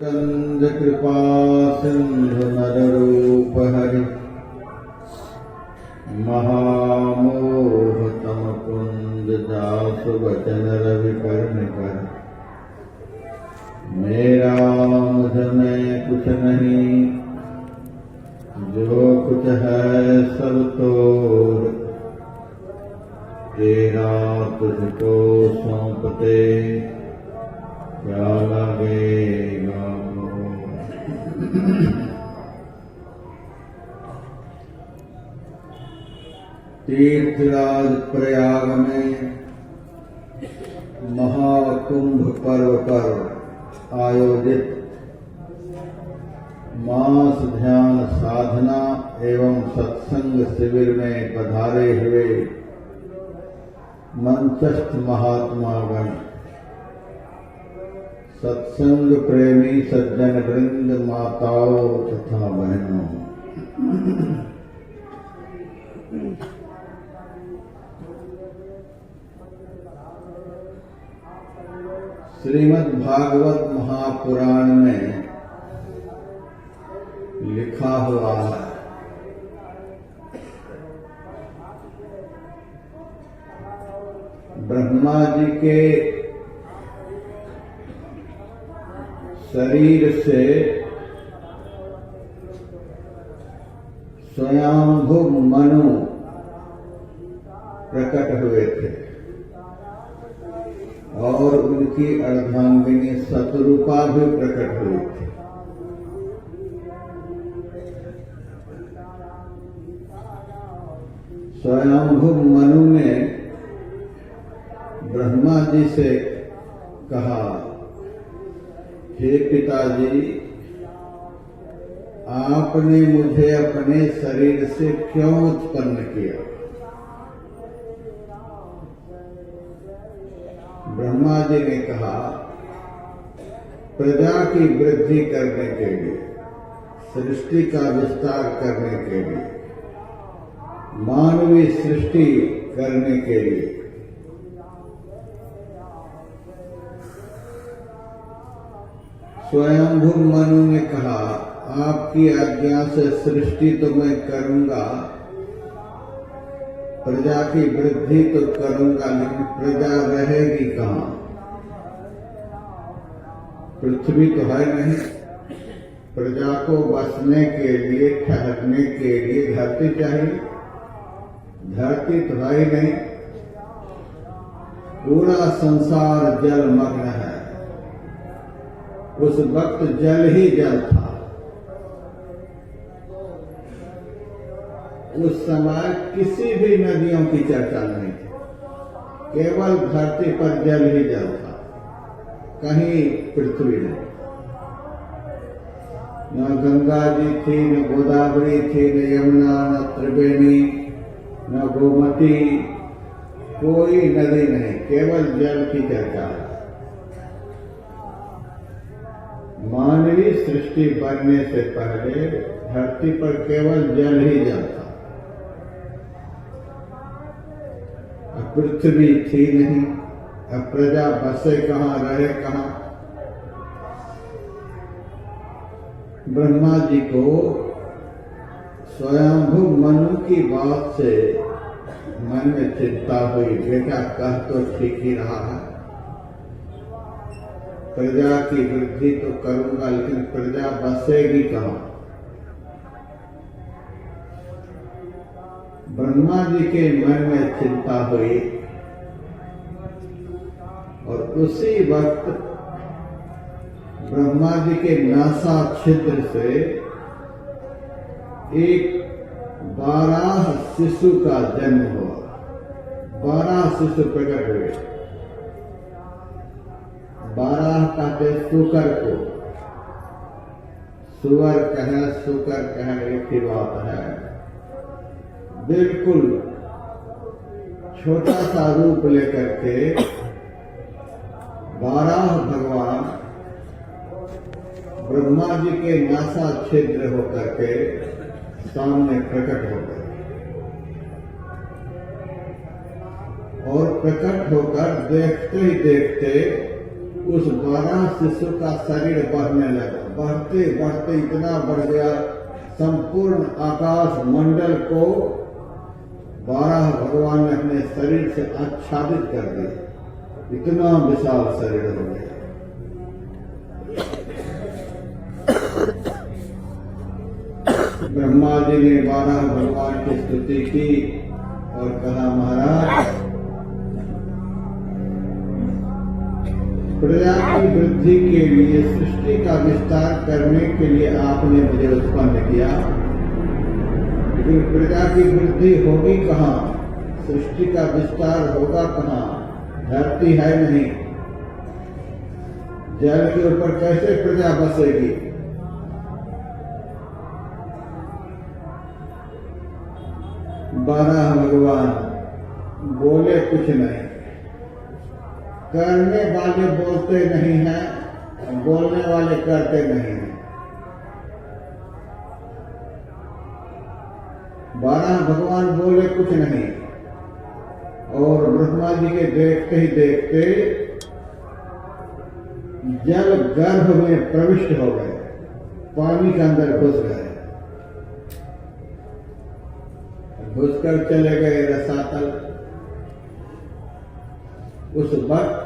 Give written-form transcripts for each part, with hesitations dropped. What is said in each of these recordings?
कंद कृपा सिंधु नररूप हरि महामोह तम कुंद दासु वचन रवि कर्णिकर। मेरा मुझ में कुछ नहीं, जो कुछ है सब तोर। तेरा तुझको सौंपते क्या लगेगा। तीर्थराज प्रयाग में महाकुंभ पर्व पर आयोजित मास ध्यान साधना एवं सत्संग शिविर में पधारे हुए मंचस्थ महात्मागण, सत्संग प्रेमी सज्जन वृंद, माताओं तथा बहनों, श्रीमद् भागवत महापुराण में लिखा हुआ है, ब्रह्मा जी के शरीर से स्वयंभू मनु प्रकट हुए थे और उनकी अर्धांगिनी शतरूपा भी प्रकट हुई थी। स्वयंभू मनु ने ब्रह्मा जी से कहा, हे पिताजी, आपने मुझे अपने शरीर से क्यों उत्पन्न किया। ब्रह्मा जी ने कहा, प्रजा की वृद्धि करने के लिए, सृष्टि का विस्तार करने के लिए, मानवीय सृष्टि करने के लिए। स्वयंभू मनु ने कहा, आपकी आज्ञा से सृष्टि तो मैं करूंगा, प्रजा की वृद्धि तो करूंगा, लेकिन प्रजा रहेगी कहाँ। पृथ्वी तो है नहीं, प्रजा को बसने के लिए, ठहरने के लिए धरती चाहिए। धरती तो है ही नहीं, पूरा संसार जलमग्न है। उस वक्त जल ही जल था। उस समय किसी भी नदियों की चर्चा नहीं थी, केवल धरती पर जल ही जल था, कहीं पृथ्वी नहीं। न गंगा जी थी, न गोदावरी थी, न यमुना, न त्रिवेणी, न गोमती, कोई नदी नहीं, केवल जल की चर्चा है। मानवीय सृष्टि बनने से पहले धरती पर केवल जल ही जल था, अब पृथ्वी थी नहीं। अब प्रजा बसे कहाँ, रहे कहाँ। ब्रह्मा जी को स्वयंभू मनु की बात से मन में चिंता हुई, बेटा कह तो ठीक ही रहा है, प्रजा की वृद्धि तो करूंगा, लेकिन प्रजा बसेगी कहाँ। ब्रह्मा जी के मन में चिंता हुई और उसी वक्त ब्रह्मा जी के नासा छिद्र से एक 12 शिशु का जन्म हुआ। 12 शिशु प्रकट हुए। 12 कहते सुकर को, सुअर कहे सुकर कहे एक ही बात है। बिल्कुल छोटा सा रूप लेकर के 12 भगवान ब्रह्मा जी के नासा छिद्र होकर के सामने प्रकट हो गए और प्रकट होकर देखते ही देखते उस 12 शिशु का शरीर बढ़ने लगा। बढ़ते बढ़ते इतना बढ़ गया, संपूर्ण आकाश मंडल को 12 भगवान ने अपने शरीर से आच्छादित कर दिया। इतना विशाल शरीर हो गया। ब्रह्मा जी ने 12 भगवान की स्तुति की और कहा, महाराज प्रजा की वृद्धि के लिए, सृष्टि का विस्तार करने के लिए आपने मुझे उत्पन्न किया, लेकिन प्रजा की वृद्धि होगी कहाँ? सृष्टि का विस्तार होगा कहाँ? धरती है नहीं, जल के ऊपर कैसे प्रजा बसेगी? बारह भगवान बोले कुछ नहीं। करने वाले बोलते नहीं हैं, बोलने वाले करते नहीं हैं। 12 भगवान बोले कुछ नहीं, और ब्रह्मा जी के देखते ही देखते जल गर्भ में प्रविष्ट हो गए, पानी के अंदर घुस गए, घुसकर चले गए रसातल। उस वक्त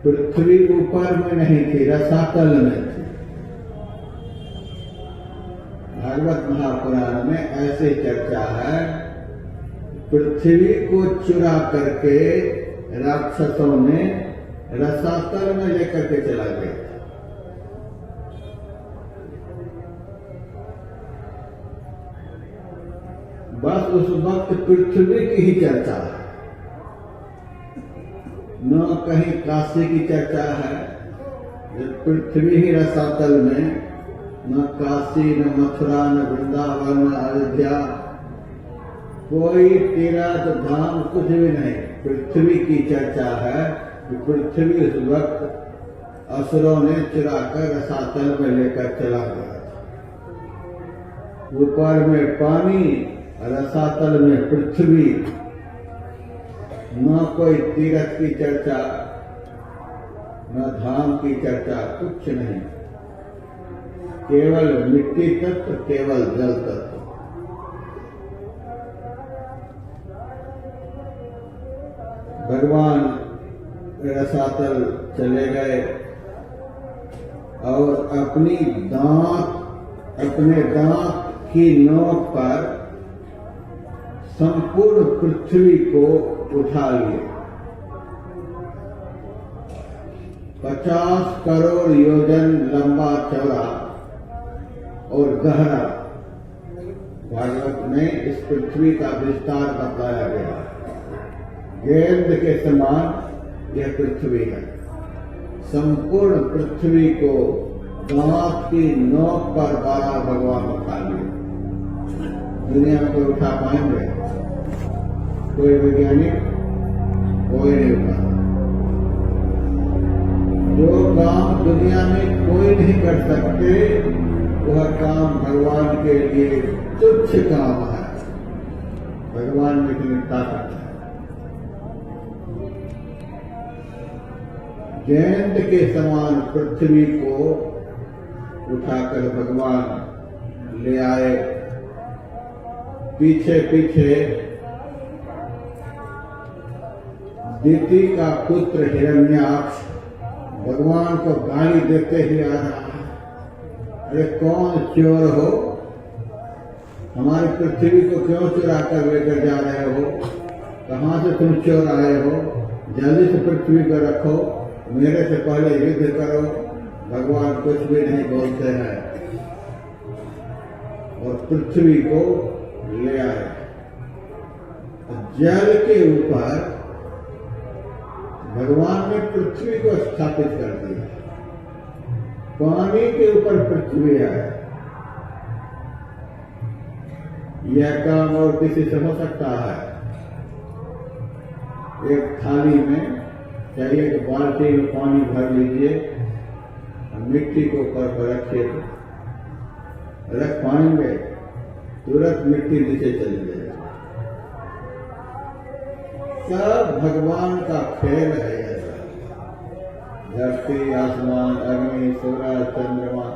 पृथ्वी ऊपर में नहीं थी, रसातल में थी। भागवत महापुराण में ऐसी चर्चा है, पृथ्वी को चुरा करके राक्षसों ने रसातल में लेकर के चला गया। बस उस वक्त पृथ्वी की ही चर्चा है, न कहीं काशी की चर्चा है। पृथ्वी ही रसातल में, न काशी, न मथुरा, न वृंदावन, न अयोध्या, कोई तीर्थ धाम कुछ भी नहीं। पृथ्वी की चर्चा है कि पृथ्वी उस वक्त असुरों ने चुरा कर रसातल में लेकर चला गया था। ऊपर में पानी, रसातल में पृथ्वी। न कोई तीर्थ की चर्चा, न धाम की चर्चा, कुछ नहीं। केवल मिट्टी तत्व, केवल जल तत्व। भगवान रसातल चले गए और अपने दांत की नोक पर संपूर्ण पृथ्वी को उठा लिए। 50 करोड़ योजन लंबा, चौड़ा और गहरा भागवत में इस पृथ्वी का विस्तार बताया गया है। गेंद के समान यह पृथ्वी है। संपूर्ण पृथ्वी को दांत की नोक पर 12 भगवान उठा लिए। दुनिया में कोई उठा पाएंगे? कोई वैज्ञानिक? कोई नहीं उठा। जो काम दुनिया में कोई नहीं कर सकते, वह काम भगवान के लिए तुच्छ काम है। भगवान में इतनी ताकत है। गेंद के समान पृथ्वी को उठाकर भगवान ले आए। पीछे पीछे दिति का पुत्र हिरण्याक्ष भगवान को गाली देते ही आ रहा है। अरे कौन चोर हो? हमारी पृथ्वी को क्यों चुरा कर लेकर जा रहे हो? कहां से तुम चोर आए हो? जल्दी से पृथ्वी को रखो, मेरे से पहले युद्ध करो। भगवान कुछ भी नहीं बोलते हैं और पृथ्वी को ले आए। जल के ऊपर भगवान ने पृथ्वी को स्थापित कर दिया। पानी के ऊपर पृथ्वी है। यह काम और किसी से हो सकता है? एक थाली में चाहिए कि बाल्टी में पानी भर लीजिए, मिट्टी को ऊपर पर रखिए, रख पाएंगे? तुरंत मिट्टी नीचे चली जाएगी। सब भगवान का खेल है ऐसा। धरती, आसमान, अग्नि, सूरज, चंद्रमा,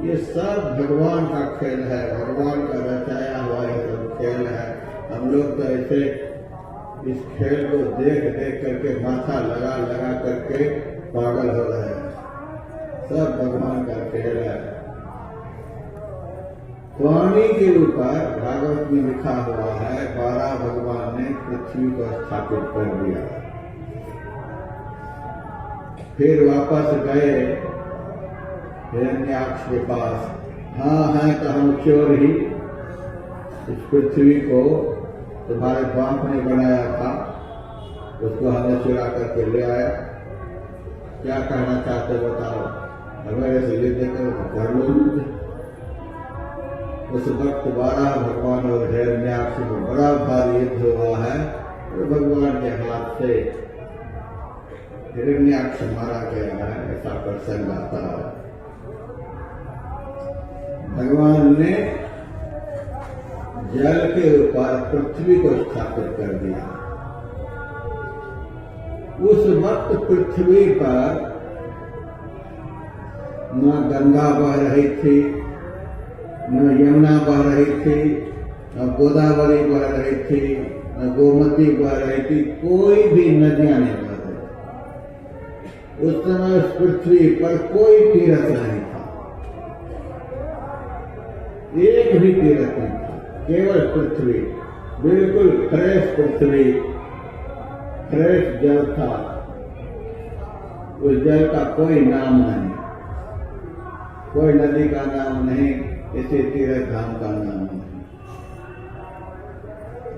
ये सब भगवान का खेल है, भगवान का रचाया हुआ ये सब खेल है। हम लोग तो ऐसे इस खेल को देख देख करके माथा लगा लगा करके पागल हो रहे हैं। सब भगवान का खेल है। पानी के ऊपर भागवत में लिखा हुआ है 12 भगवान ने पृथ्वी को स्थापित कर दिया। फिर वापस गए हिरण्याक्ष के पास। हाँ है तो हम चोर ही, इस पृथ्वी को तुम्हारे बाप ने बनाया था, उसको हमने चुरा करके ले आया। क्या कहना चाहते बताओ? अगर ऐसे युद्ध करो तो कर लो युद्ध। उस वक्त 12 भगवान और हिरण्याक्ष को बड़ा भारी युद्ध हुआ है। तो भगवान के हाथ से हिरण्याक्ष मारा गया है, ऐसा प्रसंग आता है। भगवान ने जल के ऊपर पृथ्वी को स्थापित कर दिया। उस वक्त पृथ्वी पर न गंगा बह रही थी, न यमुना बह रही थी, न गोदावरी बह रही थी, न गोमती बह रही थी, कोई भी नदियां नहीं बह रही। उस समय उस पृथ्वी पर कोई तीर्थ नहीं था, एक भी तीर्थ नहीं था, केवल पृथ्वी, बिल्कुल फ्रेश पृथ्वी, फ्रेश जल था। उस जल का कोई नाम नहीं, कोई नदी का नाम नहीं, इसी तीर्थ धाम का नाम नहीं।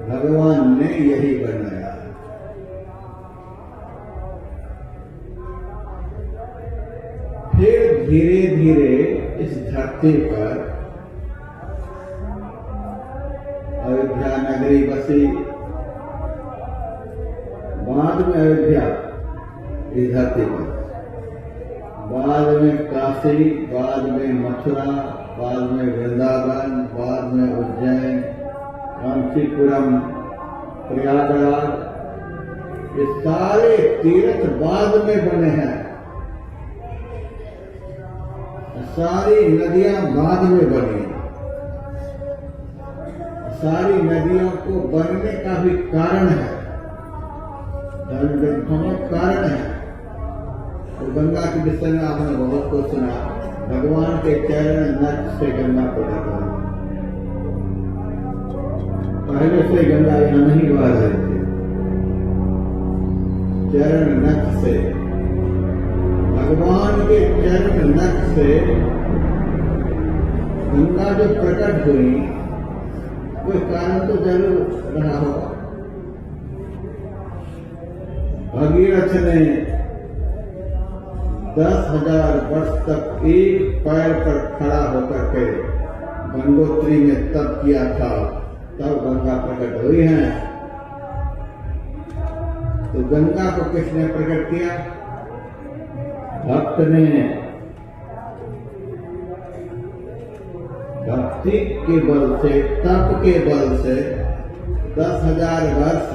भगवान ने यही बनाया। फिर धीरे धीरे इस धरती पर अयोध्या नगरी बसी। बाद में अयोध्या इस धरती पर, बाद में काशी, बाद में मथुरा, बाद में वृंदावन, बाद में उज्जैन, कांचीपुरम, प्रयागराज, ये सारे तीर्थ बाद में बने हैं। सारी नदियां बाद में बनी। सारी नदियों को बनने का भी कारण है, धर्म ग्रंथों में कारण है। तो गंगा के विषय में आपने बहुत कुछ सुना। भगवान के चरण नक्श से गंगा प्रकट हुई। पहले से गंगा यहाँ नहीं बह रही थी, चरण नक्श से, भगवान के चरण नक्श से गंगा जो प्रकट हुई, कोई कारण तो जरूर रहा होगा। भगीरथ ने 10,000 वर्ष तक एक पैर पर खड़ा होकर के गंगोत्री में तप किया था, तब गंगा प्रकट हुई है। तो गंगा को किसने प्रकट किया? भक्त ने। भक्ति के बल से, तप के बल से 10,000 वर्ष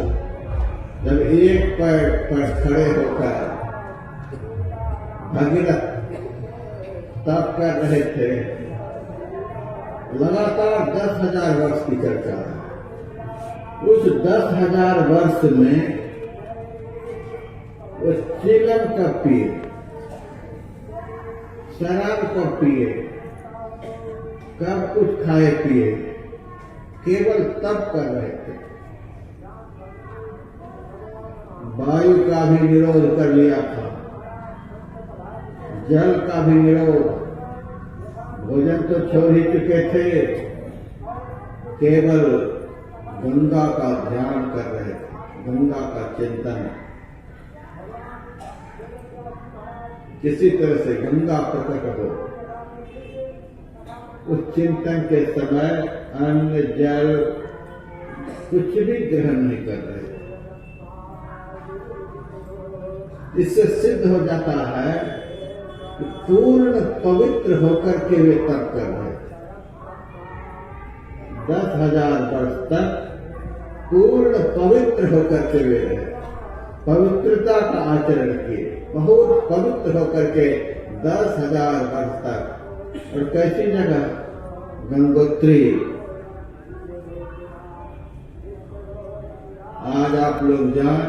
जब एक पैर पर खड़े होकर भगीरथ तप कर रहे थे, लगातार 10,000 वर्ष की चर्चा है। उस 10,000 वर्ष में उस चिलम कब पिए, शराब कब पिए, कब कुछ खाए पिए, केवल तप कर रहे थे। वायु का भी निरोध कर लिया था, जल का भी निरोध, भोजन तो छोड़ ही चुके थे, केवल गंगा का ध्यान कर रहे थे, गंगा का चिंतन। किसी तरह से गंगा प्रकट हो, उस चिंतन के समय अन्न जल कुछ भी ग्रहण नहीं कर रहे। इससे सिद्ध हो जाता है कि पूर्ण पवित्र होकर के वे तप कर रहे थे। 10,000 वर्ष तक पूर्ण पवित्र होकर के वे रहे। पवित्रता का आचरण किए, बहुत पवित्र होकर के 10,000 वर्ष तक। और कैसी जगह? गंगोत्री। आज आप लोग जाएं,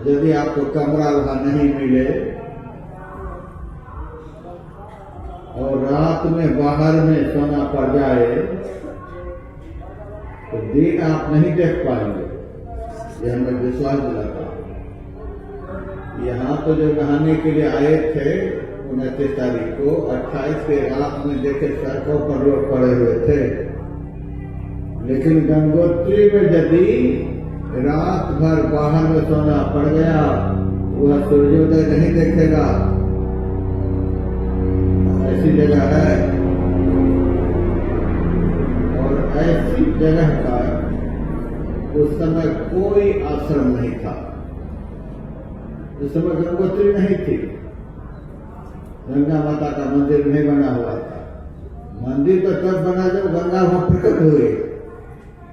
यदि आपको कमरा वहां नहीं मिले और रात में बाहर में सोना पड़ जाए तो दिन आप नहीं देख पाएंगे। यह हमें विश्वास दिलाता। यहाँ तो जो नहाने के लिए आए थे 29 तारीख को, 28 के रात में देखे सड़कों पर लोग पड़े हुए थे। लेकिन गंगोत्री में यदि रात भर बाहर में सोना पड़ गया, वह सूर्योदय नहीं देखेगा। ऐसी जगह है। और ऐसी जगह पर उस समय कोई आश्रम नहीं था। उस समय गंगोत्री नहीं थी, गंगा माता का मंदिर नहीं बना हुआ था। मंदिर तो तब बना जब गंगा वहां प्रकट हुई।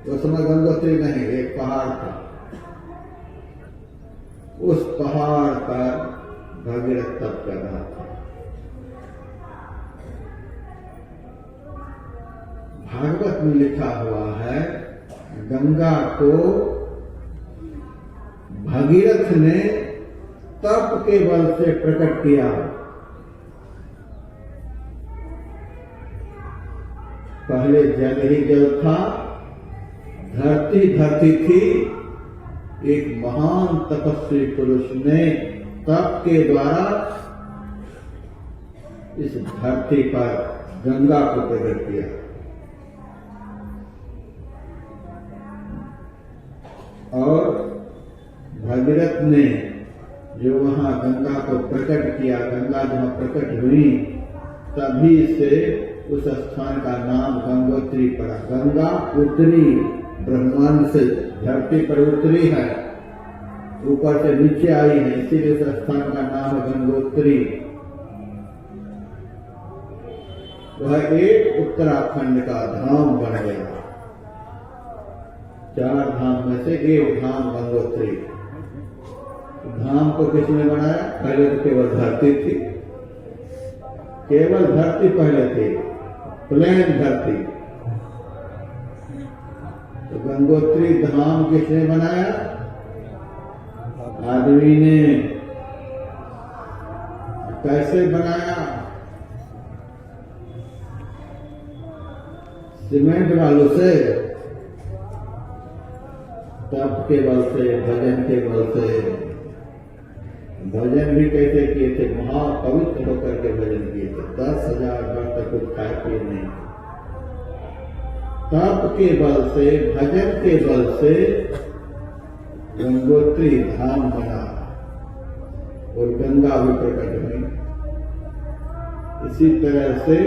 उस समय गंगोत्री नहीं, एक पहाड़ था। उस पहाड़ पर भगीरथ तप कर रहा था। भागवत में लिखा हुआ है, गंगा को भगीरथ ने तप के बल से प्रकट किया। पहले जल ही जल था, धरती थी। एक महान तपस्वी पुरुष ने तप के द्वारा इस धरती पर गंगा को प्रकट किया। और भगीरथ ने जो वहां गंगा को प्रकट किया, गंगा जहां प्रकट हुई, तभी से उस स्थान का नाम गंगोत्री पड़ा। गंगा उतरी, ब्रह्मांड से धरती पर उतरी है, ऊपर से नीचे आई है, इसीलिए उस स्थान का नाम है गंगोत्री। वह एक उत्तराखंड का धाम बन गया। 4 धाम में से एक धाम गंगोत्री। धाम को किसने बनाया? पहले तो केवल धरती थी, केवल धरती पहले थी, प्लेन धरती। तो गंगोत्री धाम किसने बनाया? आदमी ने। कैसे बनाया? सीमेंट बालू से, तप के बल से, भजन के बल से। भजन भी कैसे किए थे? महापवित्र होकर के भजन किए थे। 10,000 वर्ष तक कुछ खाए पिए नहीं। तप के बल से, भजन के बल से गंगोत्री धाम बना और गंगा भी प्रकट हुई। इसी तरह से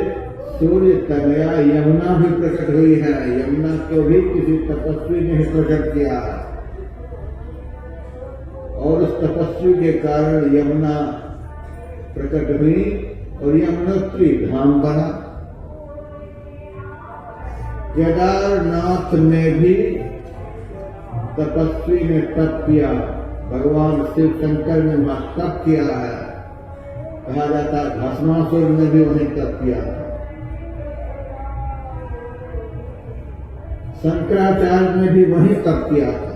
सूर्य तनया यमुना भी प्रकट हुई है। यमुना को भी किसी तपस्वी ने प्रकट किया और उस तपस्वी के कारण यमुना प्रकट हुई और यमुनोत्री धाम बना। केदारनाथ में भी तपस्वी ने तप किया। भगवान शिव शंकर ने वहां तप किया है। कहा जाता है भस्मासुर ने भी वहीं तप किया था। शंकराचार्य ने भी वहीं तप किया था,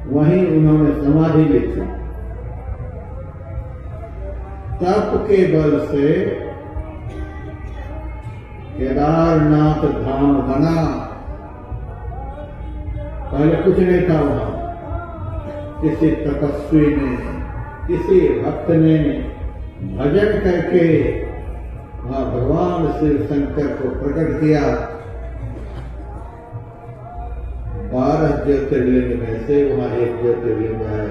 वहीं उन्होंने समाधि ली थी। तप के बल से केदारनाथ धाम बना। पहले कुछ नहीं था वहां। किसी तपस्वी ने, किसी भक्त ने भजन करके वहां भगवान शिव शंकर को प्रकट किया। 12 ज्योतिर्लिंग में से वहां एक ज्योतिर्लिंग है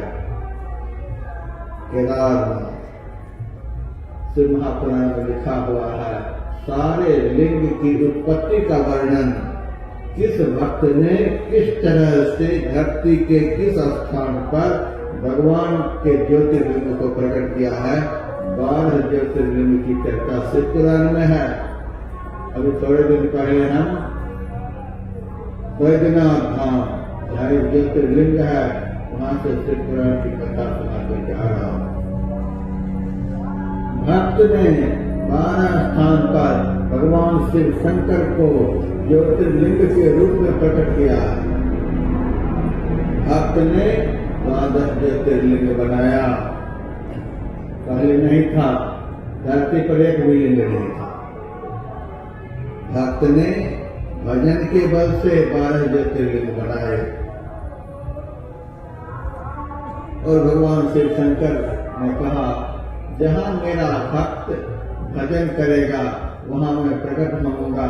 केदारनाथ। शिव महापुराण में लिखा हुआ है, सारे लिंग की उत्पत्ति का वर्णन किस भक्त ने किस तरह से धरती के किस स्थान पर भगवान के ज्योतिर्लिंग को प्रकट किया है। 12 ज्योतिर्लिंग की चर्चा शिव पुराण में है। अभी थोड़े दिन पहले हम बैद्यनाथ धाम, जहाँ एक ज्योतिर्लिंग है, वहां से शिव पुराण की कथा सुना करके आ रहा हूं। भक्त ने 12 स्थान पर भगवान शिव शंकर को ज्योतिर्लिंग के रूप में प्रकट किया। भक्त ने 12 ज्योतिर्लिंग बनाया। पहले नहीं था, धरती पर एक भी लिंग नहीं था। भक्त ने भजन के बल से 12 ज्योतिर्लिंग बनाए और भगवान शिव शंकर ने कहा, जहां मेरा भक्त भजन करेगा वहां मैं प्रकट होऊंगा,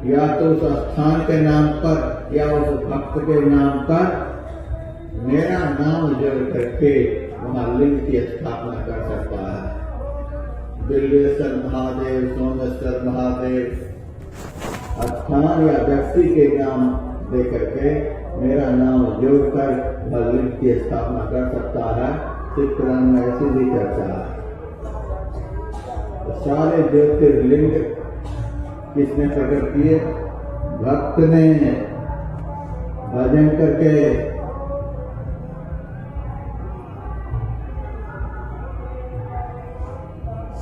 या तो उस स्थान के नाम पर या उस भक्त के नाम पर मेरा नाम जोड़ करके वहां लिंग की स्थापना कर सकता है। बिल्वेश्वर महादेव, सोमेश्वर महादेव स्थान या व्यक्ति के नाम दे करके मेरा नाम जोड़कर वह लिंग की स्थापना कर सकता है। शिव पुराण में ऐसी भी चर्चा है। तो सारे ज्योतिर्लिंग किसने प्रकट किए? भक्त ने भजन करके।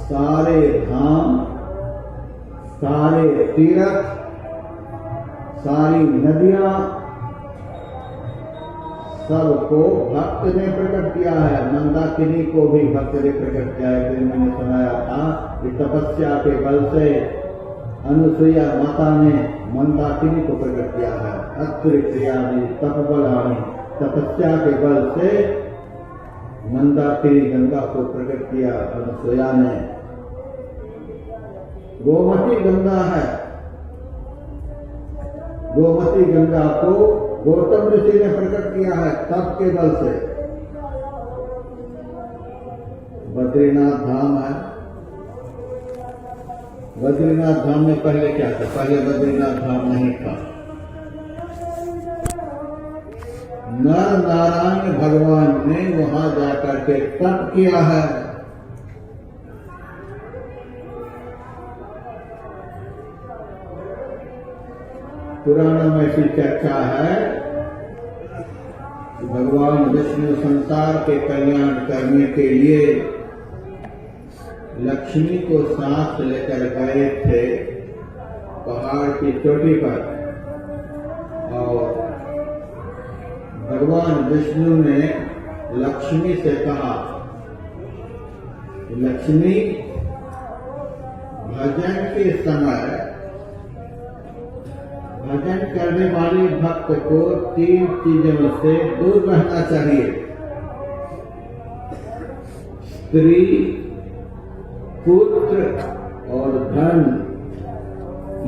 सारे धाम, सारे तीर्थ, सारी नदियां, सबको भक्त ने प्रकट किया है। मंदाकिनी को भी भक्त ने प्रकट किया है। फिर मैंने सुनाया था कि तपस्या के बल से अनुसुईया माता ने मंदाकिनी को प्रकट किया है। अत्रि क्रियाणि तपबलानि, तपस्या के बल से मंदाकिनी गंगा को प्रकट किया अनुसुईया ने। गोमती गंगा है, गोमती गंगा को गौतम ऋषि ने प्रकट किया है तप के बल से। बद्रीनाथ धाम है। बद्रीनाथ धाम में पहले क्या था? पहले बद्रीनाथ धाम नहीं था। नर नारायण भगवान ने वहां जाकर के तप किया है। पुराणों में ऐसी चर्चा है कि भगवान विष्णु संसार के कल्याण करने के लिए लक्ष्मी को साथ लेकर गए थे पहाड़ की चोटी पर, और भगवान विष्णु ने लक्ष्मी से कहा, लक्ष्मी, भजन के समय भजन करने वाले भक्त को 3 चीजों से दूर रहना चाहिए। स्त्री, पुत्र और धन।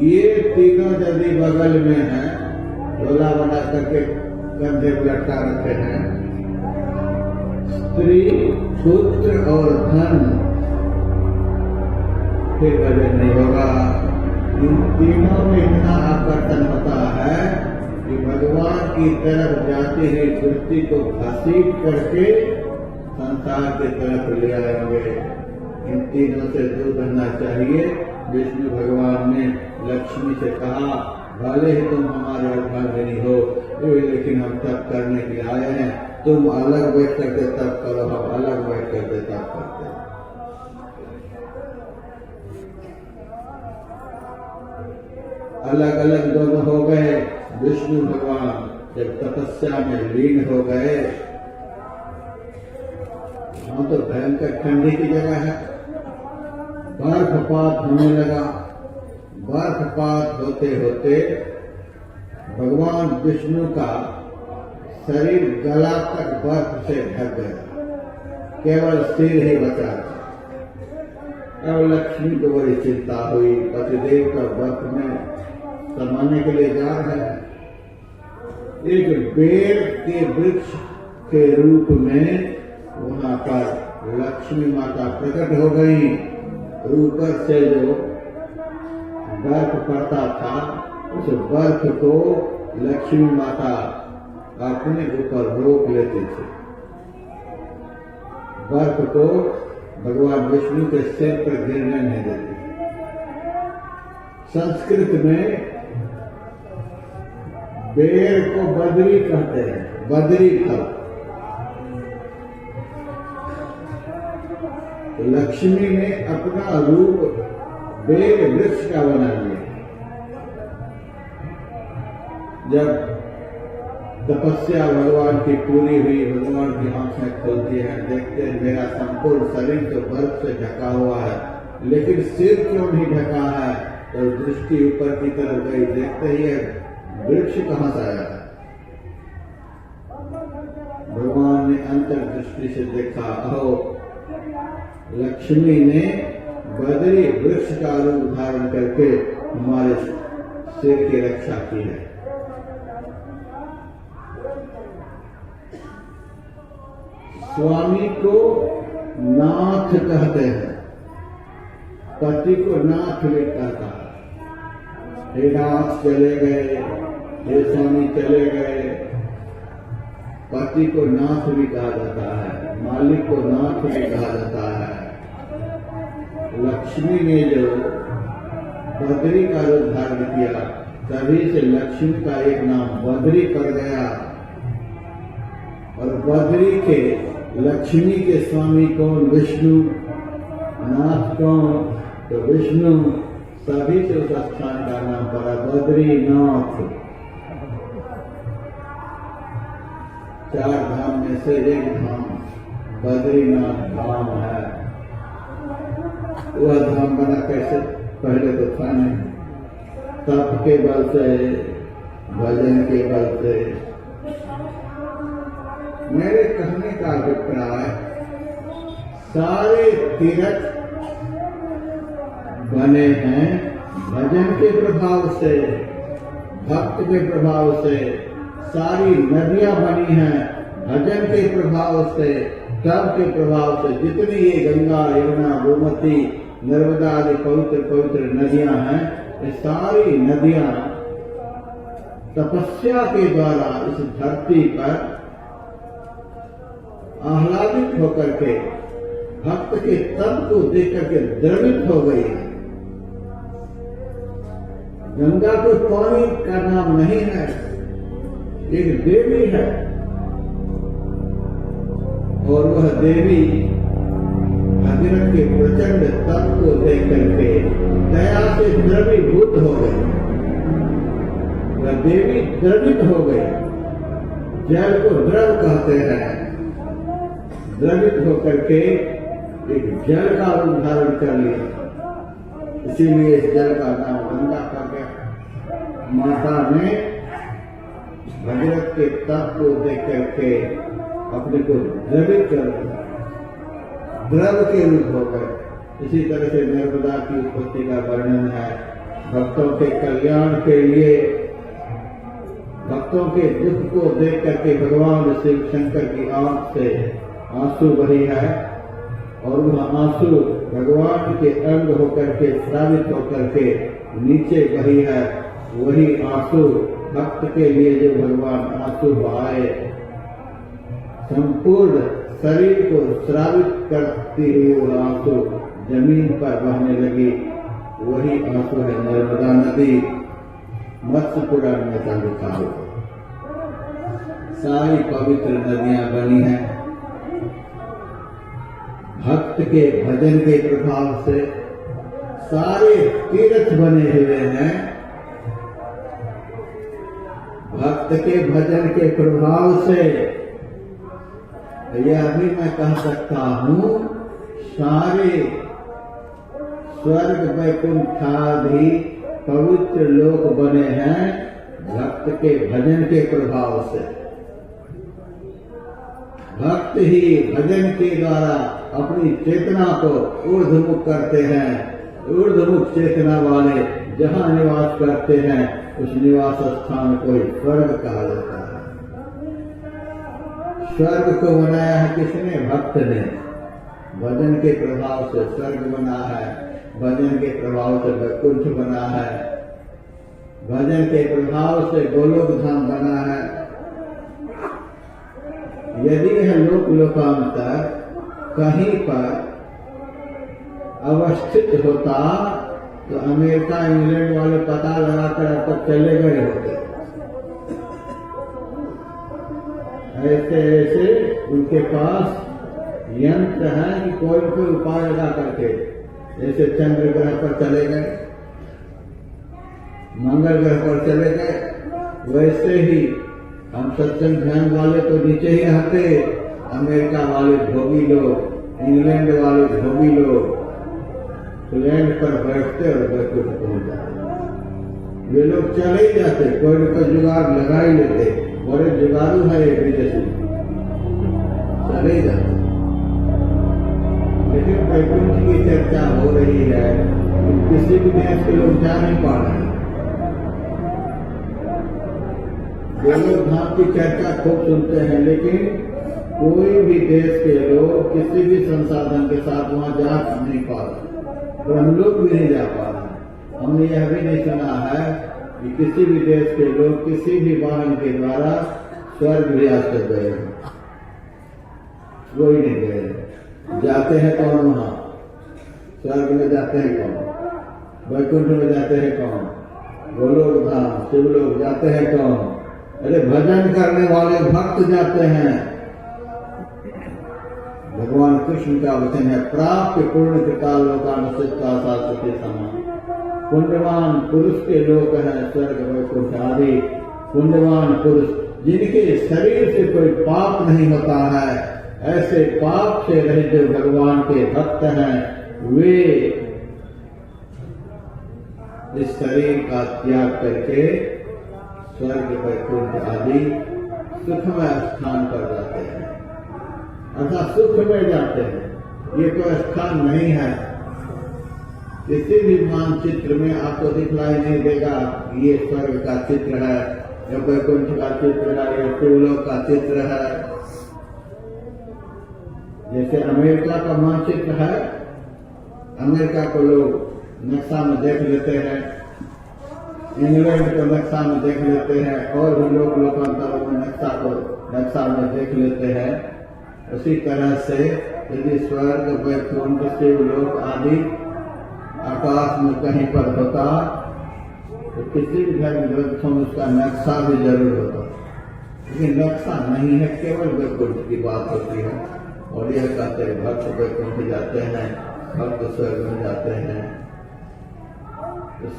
ये तीनों यदि बगल में हैं, झोला बना करके कंधे पर लटका रखे हैं, स्त्री, पुत्र और धन, फिर भजन नहीं होगा। इन तीनों में इतना आकर्षण होता है कि भगवान की तरफ जाती हुई दृष्टि को घसीट करके संसार की तरफ ले आएंगे। इन तीनों से दूर रहना चाहिए। विष्णु भगवान ने लक्ष्मी से कहा, भले ही तुम हमारे अर्धांगिनी हो, लेकिन हम तप करने के लिए आए हैं। तुम अलग बैठ करके तप करो, हम अलग बैठ करके तप करते हैं। अलग अलग दोनों हो गए। विष्णु भगवान जब तपस्या में लीन हो गए, वहां तो भयंकर ठंडी की जगह है, बर्फपात होने लगा। बर्फपात होते होते भगवान विष्णु का शरीर गला तक बर्फ से ढक गया, केवल सिर ही बचा था। अब लक्ष्मी को बड़ी चिंता हुई, पतिदेव का बर्फ में समाने के लिए जा रहे हैं। एक बेर के वृक्ष के रूप में वहां पर लक्ष्मी माता प्रकट हो गई। ऊपर से जो बर्फ पड़ता था, उस बर्फ को लक्ष्मी माता अपने ऊपर रोक लेती थी। बर्फ को भगवान विष्णु के सिर पर गिरने नहीं देती। संस्कृत में बेर को बदरी कहते हैं, बदरी फल। लक्ष्मी ने अपना रूप बेल वृक्ष का बना लिया। जब तपस्या भगवान की पूरी हुई, भगवान की आंखें खुलती हैं, देखते हैं मेरा संपूर्ण शरीर तो बर्फ से ढका हुआ है, लेकिन सिर क्यों नहीं ढका है? तो दृष्टि ऊपर की तरफ गई, देखते ही है वृक्ष कहां से आया है। भगवान ने अंतर्दृष्टि से देखा, अहो लक्ष्मी ने बदरी वृक्ष का रूप धारण करके हमारे सिर की रक्षा की है। स्वामी को नाथ कहते हैं, पति को नाथ भी कहता है। हे नाथ चले गए, हे स्वामी चले गए। पति को नाथ भी कहा जाता है, मालिक को नाथ भी कहा जाता है। लक्ष्मी ने जो बद्री का रूप धारण किया, तभी से लक्ष्मी का एक नाम बद्री पड़ गया। और बद्री के लक्ष्मी के स्वामी कौन? विष्णु। नाथ कौन? तो विष्णु। सभी से उस स्थान का नाम पड़ा बद्रीनाथ। 4 धाम में से एक धाम बद्रीनाथ धाम है। वह धाम बना कैसे? पहले तो था नहीं, तप के बल से, भजन के बल से। मेरे कहने का अभिप्राय, सारे तीर्थ बने हैं भजन के प्रभाव से, भक्त के प्रभाव से। सारी नदियां बनी हैं भजन के प्रभाव से, तप के प्रभाव से। जितनी ये गंगा, यमुना, गोमती, नर्मदा आदि पवित्र पवित्र नदियां हैं, ये सारी नदियां तपस्या के द्वारा इस धरती पर आह्लादित होकर के, भक्त के तप को देख करके द्रवित हो गई। गंगा को पानी का नाम नहीं है, एक देवी है, और वह देवी भगीरथ के प्रचंड तप को देख करके दया से द्रवीभूत हो गई। वह देवी द्रवित हो गई। जल को द्रव कहते हैं। द्रवित होकर के एक जल का रूप धारण कर लिया, इसीलिए इस जल का नाम गंगा कर गया। माता ने भगीरथ के तप को देख करके अपने को द्रवित कर दिया, द्रव के रूप होकर। इसी तरह से नर्मदा की उत्पत्ति का वर्णन है। भक्तों के कल्याण के लिए, भक्तों के दुख को देख करके भगवान शिव शंकर की आंख से आंसू बही है, और वह आंसू भगवान के अंग होकर के श्रावित होकर के नीचे बही है। वही आंसू भक्त के लिए जो भगवान आंसू बहाए, संपूर्ण शरीर को श्रावित करती हुई वह आंसू जमीन पर बहने लगी। वही आंसू है नर्मदा नदी। मत्स्य पुराण में का लिखा हो। सारी पवित्र नदियां बनी हैं भक्त के भजन के प्रभाव से। सारे तीर्थ बने हुए हैं भक्त के भजन के प्रभाव से। यह भी मैं कह सकता हूं, सारे स्वर्ग वैकुंठादि पवित्र लोक बने हैं भक्त के भजन के प्रभाव से। भक्त ही भजन के द्वारा अपनी चेतना को ऊर्ध्वमुख करते हैं। ऊर्ध्वमुख चेतना वाले जहां निवास करते हैं उस निवास स्थान को स्वर्ग कहा जाता है। स्वर्ग को बनाया है किसने? भक्त ने। भजन के प्रभाव से स्वर्ग बना है, भजन के प्रभाव से वैकुंठ बना है, भजन के प्रभाव से गोलोक धाम बना है। यदि यह लोक लोकांतर कहीं पर अवस्थित होता तो अमेरिका इंग्लैंड वाले पता लगाकर अब तक चले गए होते। ऐसे ऐसे उनके पास यंत्र हैं कि कोई कोई उपाय लगा करके, जैसे चंद्र ग्रह पर चले गए, मंगल ग्रह पर चले गए, वैसे ही हम सत्संग ध्यान वाले तो नीचे ही रहते, अमेरिका वाले भोगी लोग, इंग्लैंड वाले भोगी लोग प्लेन पर बैठते और वैकुंठ पहुंच जाते। वे लोग चले ही जाते, कोई न कोई जुगाड़ लगा ही लेते, बड़े जुगाड़ू है ये विदेशी, चले ही जाते। लेकिन वैकुंठ की चर्चा हो रही है, किसी भी देश के लोग जा नहीं पा रहे। गोलोक धाम की चर्चा खूब सुनते हैं, लेकिन कोई भी देश के लोग किसी भी संसाधन के साथ वहां जा नहीं पा रहे, तो हम लोग भी नहीं जा पा रहे। हमने यह भी नहीं सुना है कि किसी भी देश के लोग किसी भी वाहन के द्वारा स्वर्ग भी आज तक गए, कोई नहीं गए। जाते हैं कौन वहां? स्वर्ग में जाते हैं कौन? वैकुंठ में जाते हैं कौन? गोलोक धाम शिवलोक जाते हैं कौन? अरे भजन करने वाले भक्त जाते हैं। भगवान कृष्ण का वचन है, प्राप्त पूर्ण कृपा लोकानुसिता शाश्वती समान। पुण्यवान पुरुष के लोक हैं स्वर्ग वैकुंठ आदि। पुण्यवान पुरुष जिनके शरीर से कोई पाप नहीं होता है, ऐसे पाप से रहित जो भगवान के भक्त हैं, वे इस शरीर का त्याग करके स्वर्ग वैकुंठ आदि सुखमय स्थान पर जाते हैं, अर्थात सुख में जाते हैं। ये कोई स्थान नहीं है। किसी भी मानचित्र में आपको दिखलाई नहीं देगा ये स्वर्ग का चित्र है, या वैकुंठ का चित्र है, या शिवलोक का चित्र है। जैसे अमेरिका का मानचित्र है, अमेरिका को लोग नक्शा में देख लेते हैं, इंग्लैंड को नक्शा में देख लेते हैं, और भी लोग लोकांतरों में नक्शा में देख लेते हैं। उसी तरह से यदि स्वर्ग वैकुंठ शिवलोक आदि आकाश में कहीं पर होता तो किसी भी धर्म ग्रंथों में उसका नक्शा भी जरूर होता, लेकिन नक्शा नहीं है, केवल वैकुंठ की बात होती है। और यह कहते हैं भक्त वैकुंठ जाते हैं, भक्त स्वर्ग में जाते हैं।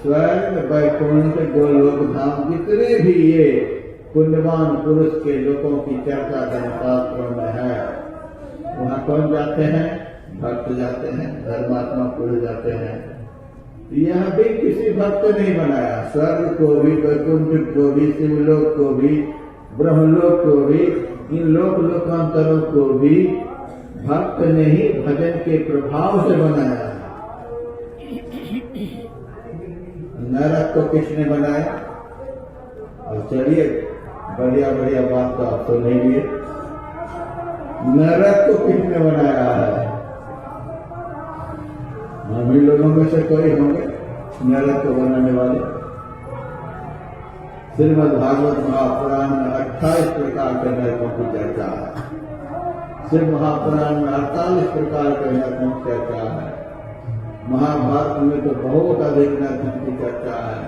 स्वर्ग वैकुंठ गोलोक धाम जितने भी ये पुण्यवान पुरुष के लोगों की चर्चा धर्मशास्त्रों में है, वहां कौन जाते हैं? भक्त जाते हैं, धर्मात्मा पुरुष जाते हैं। यह भी किसी भक्त ने बनाया, स्वर्ग को भी, वैकुंठ को भी, शिवलोक को भी, ब्रह्मलोक को भी, इन लोक लोकांतरों को भी भक्त ने ही भजन के प्रभाव से बनाया। नरक को किसने बनाया? और चलिए बढ़िया बढ़िया बात तो आप सुनेंगे। नरक को किसने बनाया है? हम ही लोगों में से कोई होंगे नरक को बनाने वाले। श्रीमद् भागवत महापुराण में 28 प्रकार के नरकों की चर्चा है। शिव महापुराण में 48 प्रकार के नरकों की चर्चा है। महाभारत में तो बहुत अधिक नरकों की चर्चा है।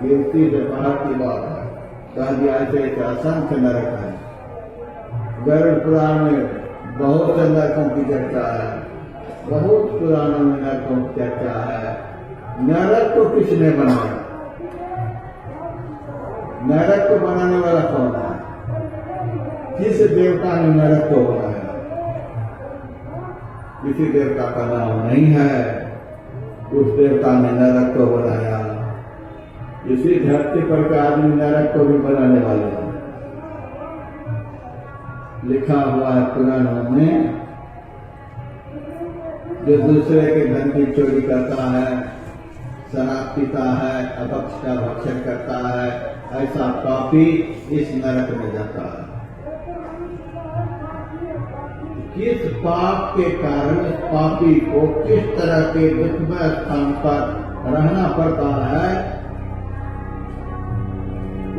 गिनती से बाहर की बात है। कह दिया ऐसे असंख्य नरक है। गरुड़ पुराण में बहुत से नरकों की चर्चा है। बहुत पुराणों में नरकों की चर्चा है। नरक को किसने बनाया? नरक को बनाने वाला कौन है? किस देवता ने नरक को बनाया? किसी देवता का नाम नहीं है। उस देवता ने नरक को बनाया। इसी धरती पर के आदमी नरक को भी बनाने वाले हैं। लिखा हुआ है पुराणों में, जो दूसरे के धन की चोरी करता है, शराब पीता है, अपक्ष का भक्षण करता है, ऐसा पापी इस नरक में जाता है। किस पाप के कारण इस पापी को किस तरह के दुखमय स्थान पर रहना पड़ता है,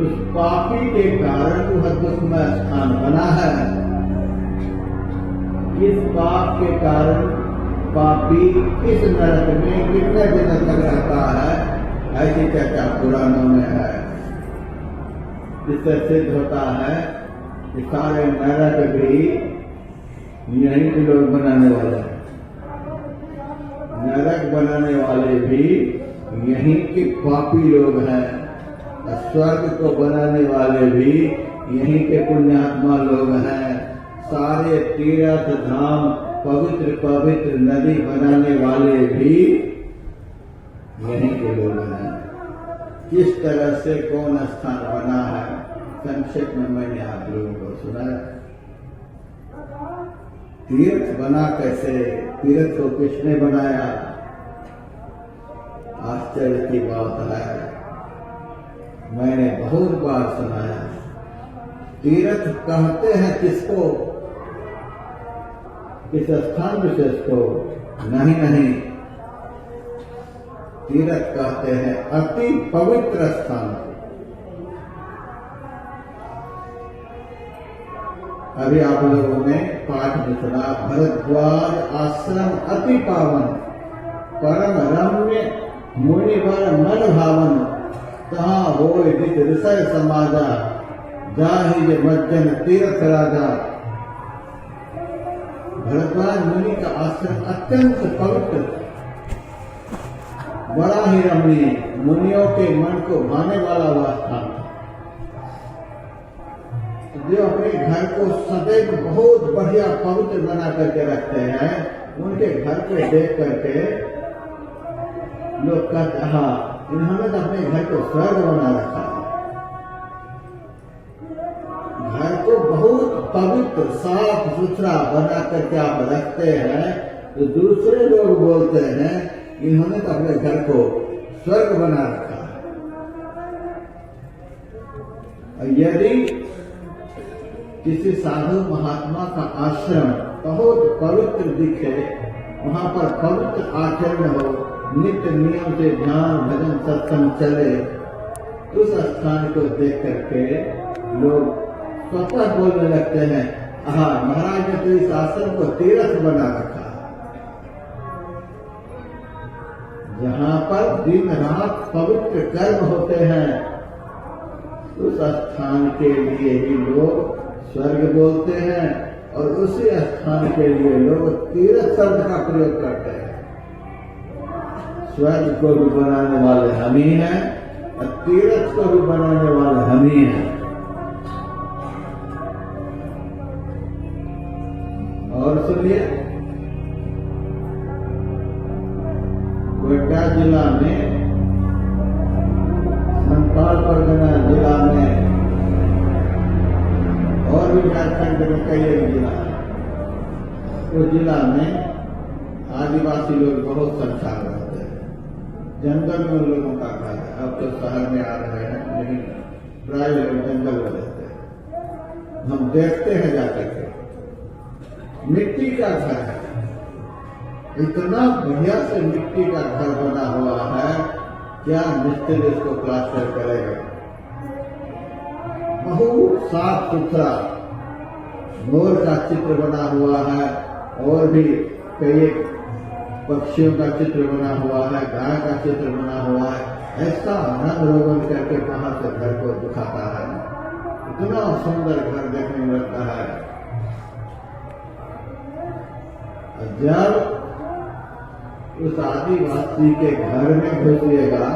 उस पापी के कारण वह दुखमय स्थान बना है। इस पाप के कारण पापी इस नरक में कितने दिनों तक रहता है, ऐसी चर्चा पुराणों में है। इससे सिद्ध होता है कि सारे नरक भी यहीं के लोग बनाने वाले हैं। नरक बनाने वाले भी यहीं के पापी लोग हैं। स्वर्ग को बनाने वाले भी यहीं के पुण्यात्मा लोग हैं। सारे तीर्थ धाम पवित्र पवित्र नदी बनाने वाले भी यहीं के लोग हैं। किस तरह से कौन स्थान बना है संक्षेप में मैंने आप लोगों को सुनाया। तीर्थ बना कैसे, तीर्थ को किसने बनाया, आश्चर्य की बात है। मैंने बहुत बार सुनाया। तीर्थ कहते हैं किसको, किस स्थान विशेष को? नहीं नहीं, तीर्थ कहते हैं अति पवित्र स्थान को। अभी आप लोगों ने पाठ में सुना, भरद्वाज आश्रम अति पावन, परम रम्य मुनिवर मन भावन, तहाँ होय विद ऋषय समाजा, जाहि जे मज्जन तीर्थ राजा। भरद्वाज मुनि का आश्रम अत्यंत पवित्र, बड़ा ही रमणीय, मुनियों के मन को भाने वाला वह स्थान था। जो अपने घर को सदैव बहुत बढ़िया पवित्र बना करके रखते हैं, उनके घर को देख करके लोग कहते हाँ, इन्होंने तो अपने घर को स्वर्ग बना रखा है। घर को बहुत पवित्र साफ सुथरा बना करके आप रखते हैं, तो दूसरे लोग बोलते हैं इन्होंने तो अपने घर को स्वर्ग बना रखा है। यदि किसी साधु महात्मा का आश्रम बहुत पवित्र दिखे, वहां पर पवित्र आचरण हो, नित्य नियम से ध्यान भजन सत्संग चले, उस स्थान को देख करके लोग स्वतः बोलने लगते हैं हाँ, महाराज ने तो इस आश्रम को तीर्थ बना रखा। जहाँ पर दिन रात पवित्र कर्म होते हैं, उस स्थान के लिए ही लोग स्वर्ग बोलते हैं, और उसी स्थान के लिए लोग तीर्थ शब्द का प्रयोग करते हैं। स्वर्ग को भी बनाने वाले हम ही हैं, और तीर्थ को भी बनाने वाले हम ही हैं। और सुनिए, गोड्डा जिला में, संताल परगना जिला में, और भी झारखंड में कई एक जिला है। उस जिला में आदिवासी लोग बहुत संख्या में रहते हैं। जंगल में उन लोगों का घर है। अब तो शहर में आ रहे हैं, लेकिन प्राय लोग जंगल में रहते हैं। हम देखते हैं जाकर के, मिट्टी का घर है, इतना बढ़िया से मिट्टी का घर बना हुआ है, क्या मिस्त्री इसको प्लास्टर करेगा। बहुत साफ सुथरा मोर का चित्र बना हुआ है, और भी कई पक्षियों का चित्र बना हुआ है, गाय का चित्र बना हुआ है। ऐसा रंग रोगन करके बाहर से घर को दिखाता है। इतना सुंदर घर देखने में लगता है। जब उस आदिवासी के घर में घुसिएगा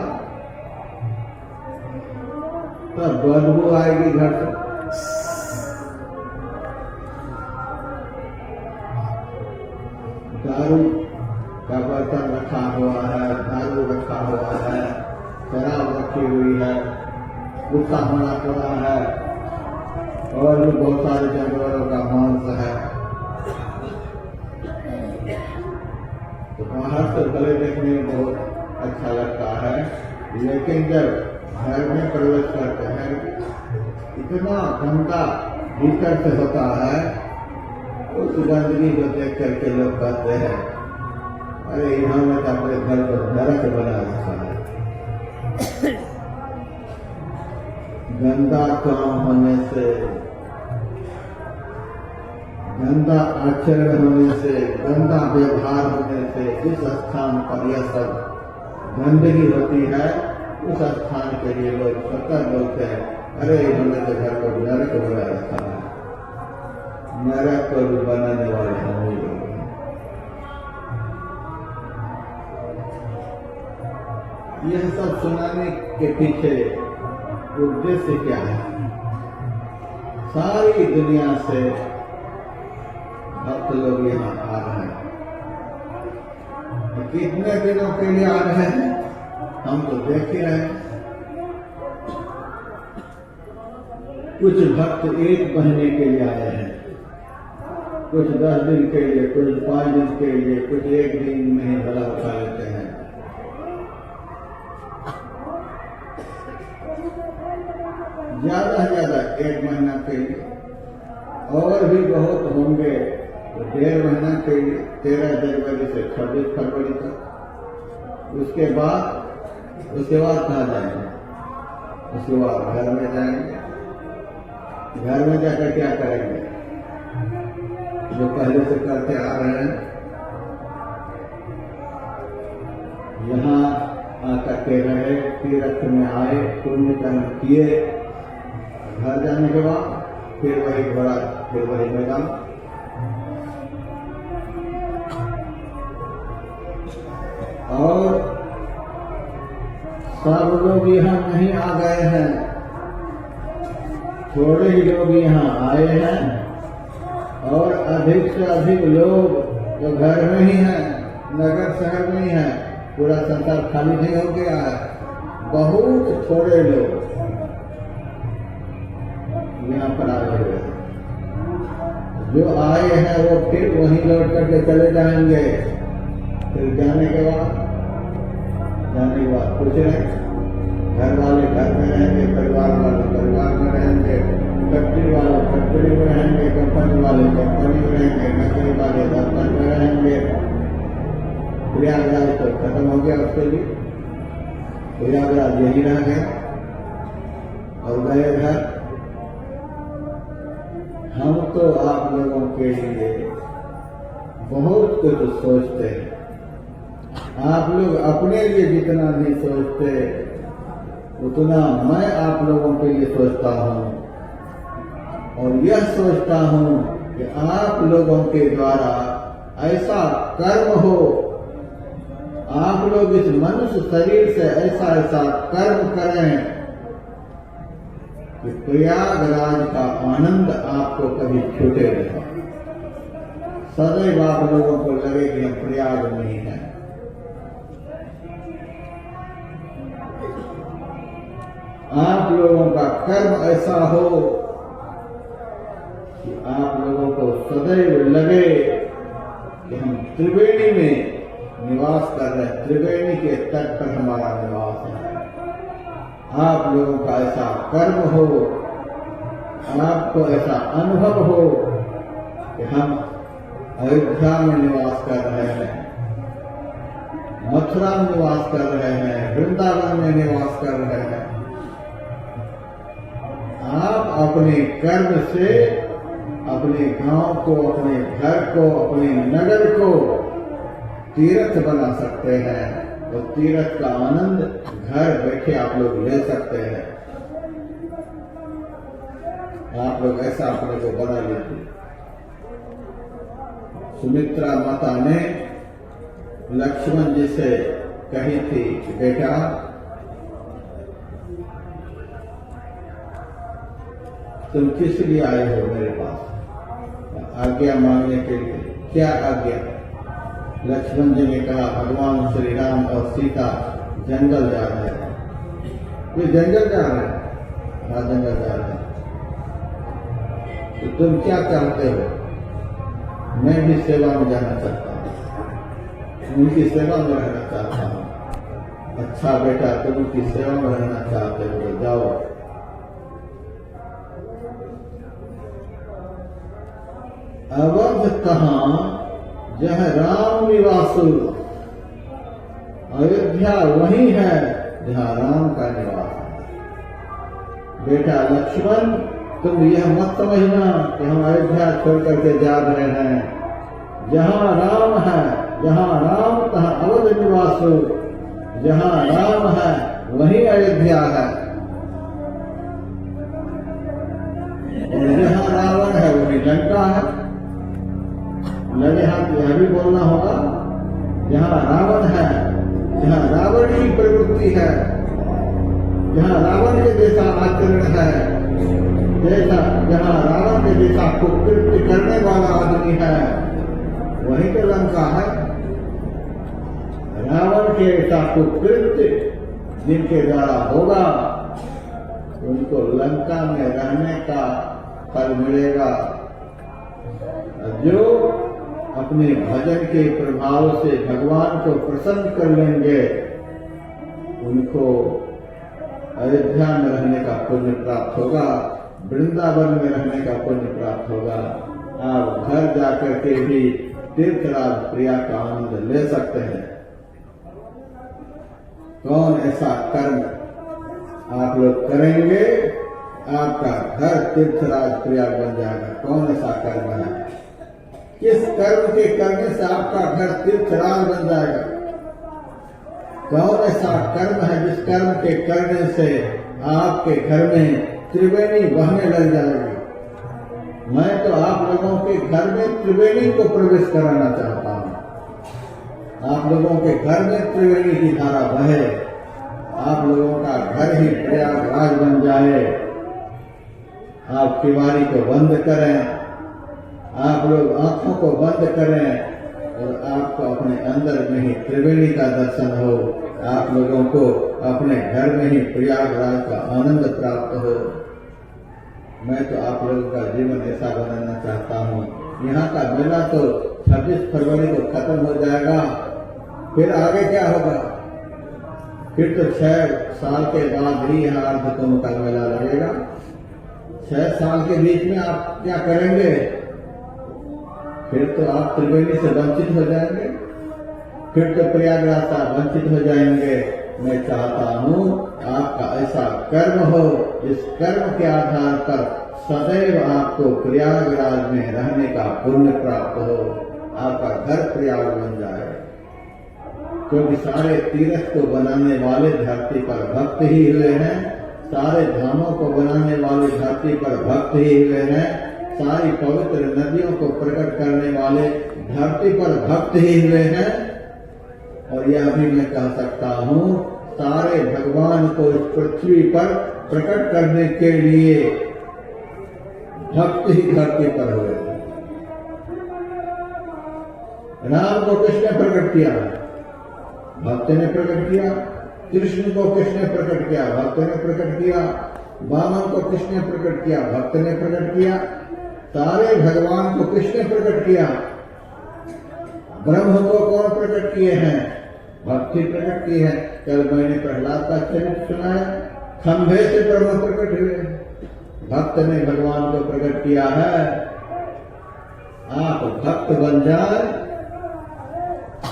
तब बदबू आएगी घर से। दारू का बर्तन रखा हुआ है, दारू रखा हुआ है, शराब रखी हुई है, गुस्सा होना पड़ा है, और भी बहुत सारे जानवरों का मांस है। तो बाहर से भले देखने में बहुत अच्छा लगता है, लेकिन जब घर में प्रवेश करते हैं, इतना गंदा भीतर से होता है। उस गंदगी को देख करके लोग कहते हैं अरे इन्होंने तो अपने घर को नरक बना रखा है। गंदा काम होने से, गंदा आचरण होने से, गंदा व्यवहार होने से जिस स्थान पर यह सब गंदगी होती है, उस स्थान के लिए लोग सत्तर बोलते हैं अरे इन्होंने तो घर को नरक बना रखा है। नरक को भी बनाने वाले हम ही लोग हैं। यह सब सुनाने के पीछे उद्देश्य क्या है? सारी दुनिया से भक्त लोग यहाँ आ रहे हैं। कितने दिनों के लिए आ रहे हैं हम तो देख ही रहे हैं। कुछ भक्त 1 महीने के लिए आए हैं, कुछ 10 दिन के लिए, कुछ 5 दिन के लिए, कुछ 1 दिन में ही भला उठा लेते हैं। ज्यादा से ज्यादा 1 महीना के लिए, और भी बहुत होंगे 1.5 महीना के लिए, 13 जनवरी से 26 फरवरी तक। उसके बाद कहाँ जाएंगे? उसके बाद घर में जाएंगे। घर में जाकर क्या करेंगे? जो पहले से करते आ रहे हैं, यहाँ आकर के रहे, तीर्थ में आए, पुण्य कर्म किए, घर जाने के बाद फिर वही घोड़ा, फिर वही मैदान। और सब लोग यहाँ नहीं आ गए हैं, थोड़े ही लोग यहाँ आए हैं, और अधिक से अधिक लोग तो घर में ही हैं, नगर शहर में ही हैं। पूरा संसार खाली नहीं हो गया है। बहुत थोड़े लोग यहाँ पर आए हुए हैं। जो आए हैं वो फिर वहीं लौट करके चले जाएंगे। फिर जाने के बाद कुछ नहीं, घर वाले घर में रहेंगे, परिवार वाले परिवार में रहेंगे, फैक्ट्री वाले फैक्ट्री में रहेंगे, कंपनी वाले कंपनी में रहेंगे, नौकरी वाले दफ्तर में रहेंगे। प्रयागराज तो खत्म हो गया, उसके लिए प्रयागराज यही रह गया और गए घर। हम तो आप लोगों के लिए बहुत कुछ सोचते हैं। आप लोग अपने लिए जितना नहीं सोचते उतना मैं आप लोगों के लिए सोचता हूँ, और यह सोचता हूँ कि आप लोगों के द्वारा ऐसा कर्म हो, आप लोग इस मनुष्य शरीर से ऐसा ऐसा कर्म करें कि प्रयागराज का आनंद आपको कभी छूटे नहीं। सदैव आप लोगों को लगे कि हम प्रयाग में ही हैं। आप लोगों का कर्म ऐसा हो कि आप लोगों को सदैव लगे कि हम त्रिवेणी में निवास कर रहे हैं, त्रिवेणी के तट पर हमारा निवास है। आप लोगों का ऐसा कर्म हो, आपको ऐसा अनुभव हो कि हम अयोध्या में निवास कर रहे हैं, मथुरा में निवास कर रहे हैं, वृंदावन में निवास कर रहे हैं। आप अपने कर्म से अपने गांव को, अपने घर को, अपने नगर को तीर्थ बना सकते हैं, और तीर्थ का आनंद घर बैठे आप लोग ले सकते हैं। आप लोग ऐसा अपने को बना लीजिए। सुमित्रा माता ने लक्ष्मण जी से कही थी कि बेटा, तुम किस लिए आए हो मेरे पास? आज्ञा मांगने के लिए। क्या आज्ञा? लक्ष्मण जी ने कहा, भगवान श्री राम और सीता जंगल जा रहे हैं। वे जंगल जा रहे हैं? हाँ, जंगल जा रहे हैं। तो तुम क्या चाहते हो? मैं भी सेवा में जाना चाहता हूँ, उनकी सेवा में रहना चाहता हूँ। अच्छा बेटा, तुम उनकी सेवा में रहना चाहते हो तो जाओ। अवध कहाँ जहाँ राम निवासु, अयोध्या वही है जहाँ राम का निवास है। बेटा लक्ष्मण, तुम यह मत समझना कि हम अयोध्या छोड़ करके जा रहे हैं। जहाँ राम है, जहाँ राम तहाँ अवध निवासु, जहाँ राम है वही अयोध्या है। और जहाँ रावण है वही लंका है। लगे हाथ यह भी बोलना होगा, जहाँ रावण है, जहाँ रावण की प्रवृत्ति है, जहाँ रावण के जैसा आचरण है, जैसा जहाँ रावण के जैसा कुकृत्य करने वाला आदमी है, वही तो लंका है। रावण के ऐसा कुकृत्य जिनके द्वारा होगा उनको लंका में रहने का फल मिलेगा। जो अपने भजन के प्रभाव से भगवान को प्रसन्न कर लेंगे उनको अयोध्या में रहने का पुण्य प्राप्त होगा, वृंदावन में रहने का पुण्य प्राप्त होगा। आप घर जाकर के भी तीर्थराज प्रिया का आनंद ले सकते हैं। कौन ऐसा कर्म आप लोग करेंगे आपका घर तीर्थराज प्रिया बन जाएगा? कौन ऐसा कर्म है? किस कर्म के करने से आपका घर तीर्थराज बन जाएगा? कौन ऐसा कर्म है जिस कर्म के करने से आपके घर में त्रिवेणी बहने लग जाएगी? मैं तो आप लोगों के घर में त्रिवेणी को प्रवेश कराना चाहता हूँ। आप लोगों के घर में त्रिवेणी की धारा बहे, आप लोगों का घर ही प्रयागराज बन जाए। आप किवारी को बंद करें, आप लोग आंखों को बंद करें और आपको अपने अंदर में ही त्रिवेणी का दर्शन हो, आप लोगों को अपने घर में ही प्रयागराज का आनंद प्राप्त हो। मैं तो आप लोगों का जीवन ऐसा बनाना चाहता हूँ। यहाँ का मेला तो 26 फरवरी को खत्म हो जाएगा, फिर आगे क्या होगा? फिर तो 6 साल के बाद ही यहाँ अर्धकुंभ का मेला लगेगा। 6 साल के बीच में आप क्या करेंगे? फिर तो आप त्रिवेणी से वंचित हो जाएंगे, फिर तो प्रयागराज से वंचित हो जाएंगे। मैं चाहता हूँ आपका ऐसा कर्म हो जिस कर्म के आधार पर सदैव आपको प्रयागराज में रहने का पुण्य प्राप्त हो, आपका घर प्रयाग बन जाए। क्योंकि सारे तीर्थ को बनाने वाले धरती पर भक्त ही हुए हैं, सारे धामों को बनाने वाले धरती पर भक्त ही हुए हैं, सारी पवित्र नदियों को प्रकट करने वाले धरती पर भक्त ही हुए हैं। और यह भी मैं कह सकता हूँ सारे भगवान को इस पृथ्वी पर प्रकट करने के लिए भक्त ही धरती पर हुए। राम को किसने प्रकट किया? भक्त ने प्रकट किया। कृष्ण को किसने प्रकट किया? भक्त ने प्रकट किया। वामन को किसने प्रकट किया? भक्त ने प्रकट किया। सारे भगवान को किसने प्रकट किया? ब्रह्म को कौन प्रकट किए हैं? भक्ति प्रकट की है। कल मैंने प्रहलाद का चरित्र सुनाया, खंभे से ब्रह्म प्रकट हुए, भक्त ने भगवान को प्रकट किया है। आप भक्त बन जाए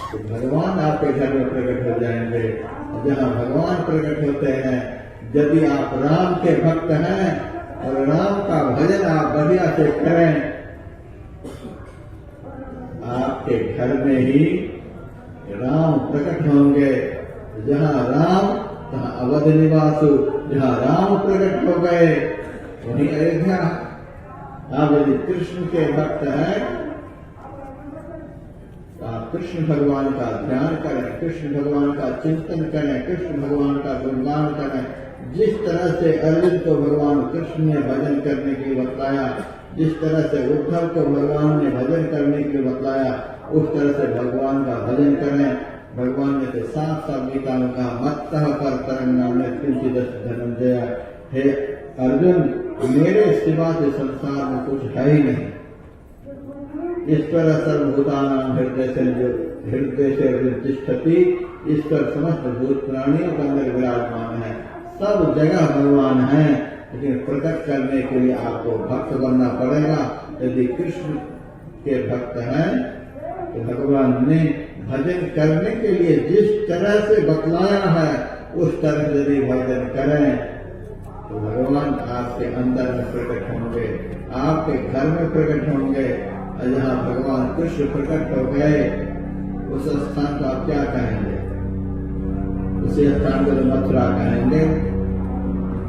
तो भगवान आपके घर में प्रकट हो जाएंगे। जहाँ भगवान प्रकट होते हैं, यदि आप राम के भक्त हैं और राम का भजन आप बढ़िया से करें, आपके घर में ही राम प्रकट होंगे। जहाँ राम तहाँ अवध निवासु, जहाँ राम प्रकट हो गए वहीं अयोध्या। आप यदि कृष्ण के भक्त हैं तो आप कृष्ण भगवान का ध्यान करें, कृष्ण भगवान का चिंतन करें, कृष्ण भगवान का गुणगान करें। जिस तरह से अर्जुन को भगवान कृष्ण ने भजन करने के लिए बतलाया, जिस तरह से उद्धव को भगवान ने भजन करने के लिए बतलाया, उस तरह से भगवान का भजन करें। भगवान ने तो साफ साफ गीता में कहा, मत्तः पर तरंगा में किंचिदस्ति धनंजय। हे अर्जुन, मेरे सिवा से संसार में कुछ है ही नहीं। ईश्वर सर्वभूतानां हृदय से तिष्ठति, ईश्वर समस्त भूत प्राणियों के अंदर विराजमान है। सब जगह भगवान है, लेकिन प्रकट करने के लिए आपको भक्त बनना पड़ेगा। यदि कृष्ण के भक्त हैं तो भगवान ने भजन करने के लिए जिस तरह से बतलाया है उस तरह से यदि भजन करें तो भगवान आपके अंदर में प्रकट होंगे, आपके घर में प्रकट होंगे। और जहाँ भगवान कृष्ण प्रकट हो गए उस स्थान को आप क्या कहेंगे? उसी स्थान को मथुरा कहेंगे।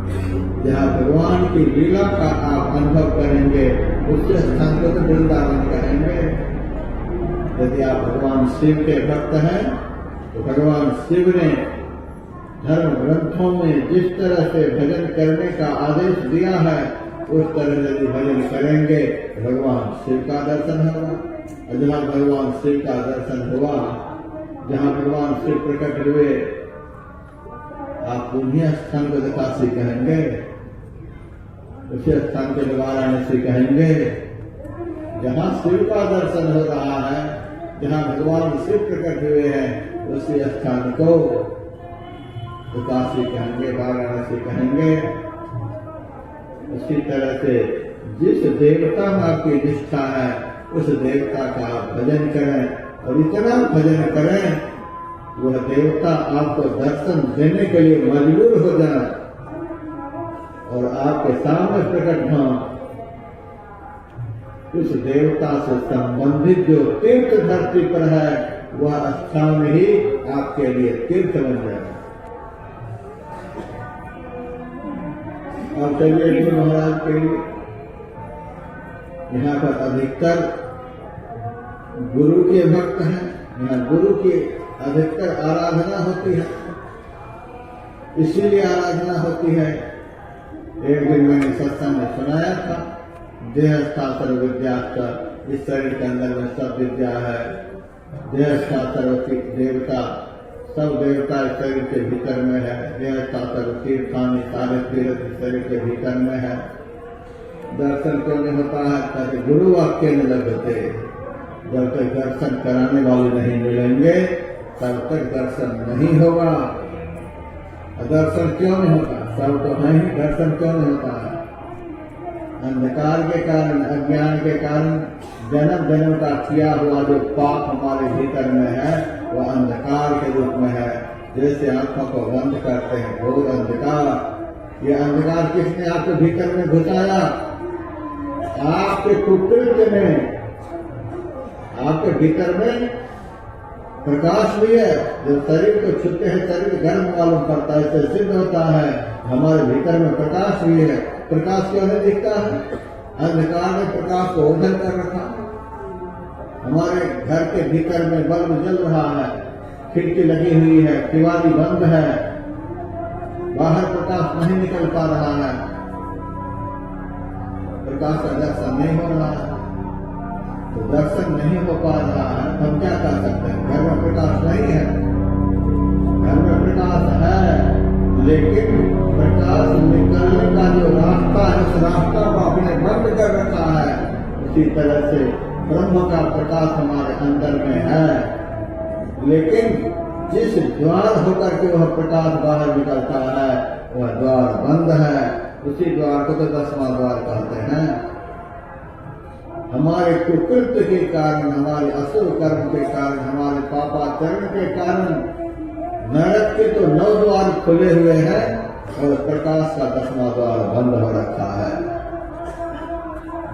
जहाँ भगवान की लीला का आप अनुभव करेंगे उससे स्थान को तो वृंदावन कहेंगे। यदि आप भगवान शिव के भक्त हैं तो भगवान शिव ने धर्म ग्रंथों में जिस तरह से भजन करने का आदेश दिया है उस तरह यदि भजन करेंगे भगवान शिव का दर्शन होगा। और जहाँ भगवान शिव का दर्शन हुआ, जहाँ भगवान शिव प्रकट हुए, आप उन्हीं स्थान को काशी कहेंगे, उसी स्थान के वाराणसी कहेंगे। जहाँ शिव का दर्शन हो रहा है, जहाँ भगवान शिव प्रकट हुए हैं, उसी स्थान को काशी कहेंगे, वाराणसी कहेंगे। उसी तरह से जिस देवता में आपकी निष्ठा है उस देवता का आप भजन करें और इतना भजन करें वह देवता आपको दर्शन देने के लिए मजबूर हो जाए और आपके सामने प्रकट हो। उस देवता से संबंधित जो तीर्थ धरती पर है वह स्थान ही आपके लिए तीर्थ बन जाए। और चलिए जी महाराज के लिए यहाँ पर अधिकतर गुरु के भक्त हैं, यहाँ गुरु की अधिकतर आराधना होती है, इसीलिए आराधना होती है। एक दिन मैंने सत्संग में सुनाया था, देहस्था सर्व विद्या, इस शरीर के अंदर में सब विद्या है। देहस्था सर्व देवता, सब देवता इस शरीर के भीतर में है। देहस्था सर्व तीर्थानि, सारे तीर्थ इस शरीर के भीतर में है। दर्शन क्यों नहीं होता है? ताकि गुरु वाक्य में लगते, जब तक दर्शन कराने वाले नहीं मिलेंगे तब तक दर्शन नहीं होगा। दर्शन क्यों नहीं होता? सब तो है ही, दर्शन क्यों नहीं होता है? अंधकार के कारण, अज्ञान के कारण जन्म जन्म का किया हुआ जो पाप हमारे भीतर में है वह अंधकार के रूप में है। जैसे आंखों को बंद करते हैं, घोर अंधकार। ये अंधकार किसने आपके भीतर में घुसाया? आपके कुकृत्य में, आपके भीतर में प्रकाश भी है। जब शरीर को छूते हैं शरीर गर्म मालूम पड़ता है, इससे सिद्ध होता है हमारे भीतर में प्रकाश भी है। प्रकाश क्यों नहीं दिखता है? अंधकार ने प्रकाश को ओझल कर रखा। हमारे घर के भीतर में बल्ब जल रहा है, खिड़की लगी हुई है, दीवारी बंद है, बाहर प्रकाश नहीं निकल पा रहा है, प्रकाश का दर्शन नहीं हो रहा है। तो दर्शन नहीं हो पा रहा है, हम क्या कर सकते हैं? घर में प्रकाश नहीं है, घर में प्रकाश है लेकिन प्रकाश निकलने का जो रास्ता है उस रास्ता को आपने बंद कर रखा है। उसी तरह से ब्रह्म का प्रकाश हमारे अंदर में है, लेकिन जिस द्वार होकर के वह प्रकाश बाहर निकलता है वह द्वार बंद है। उसी द्वार को तो 10वां द्वार कहते हैं। हमारे कुकृत्य के कारण, हमारे असुर कर्म के कारण, हमारे पापाचरण के कारण नरक के तो 9 द्वार खुले हुए हैं और प्रकाश का 10वां द्वार बंद हो रखा है।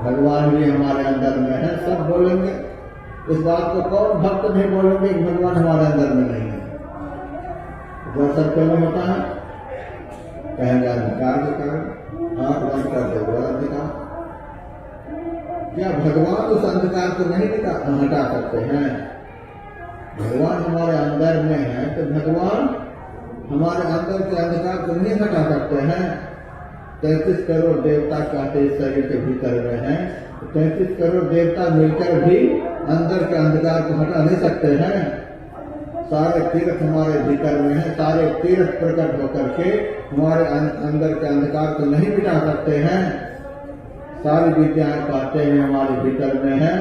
भगवान भी हमारे अंदर में है, सब बोलेंगे। इस बात को कौन भक्त नहीं बोलेंगे कि भगवान हमारे अंदर में नहीं है? दर्शन क्यों नहीं होता है? कहेंगे अंधकार के कारण, आंख बंद कर दे वो अंधकार। क्या भगवान उस अंधकार को नहीं हटा सकते हैं? भगवान हमारे अंदर में है तो भगवान हमारे अंदर के अंधकार को नहीं हटा सकते हैं। 33 करोड़ देवता कहते इस शरीर के भीतर में हैं, 33 करोड़ देवता मिलकर भी अंदर के अंधकार को हटा नहीं सकते हैं। सारे तीर्थ हमारे भीतर में हैं, सारे तीर्थ प्रकट होकर के हमारे अंदर के अंधकार को नहीं मिटा सकते हैं। सारी विद्याएं कहते हैं हमारे भीतर में है,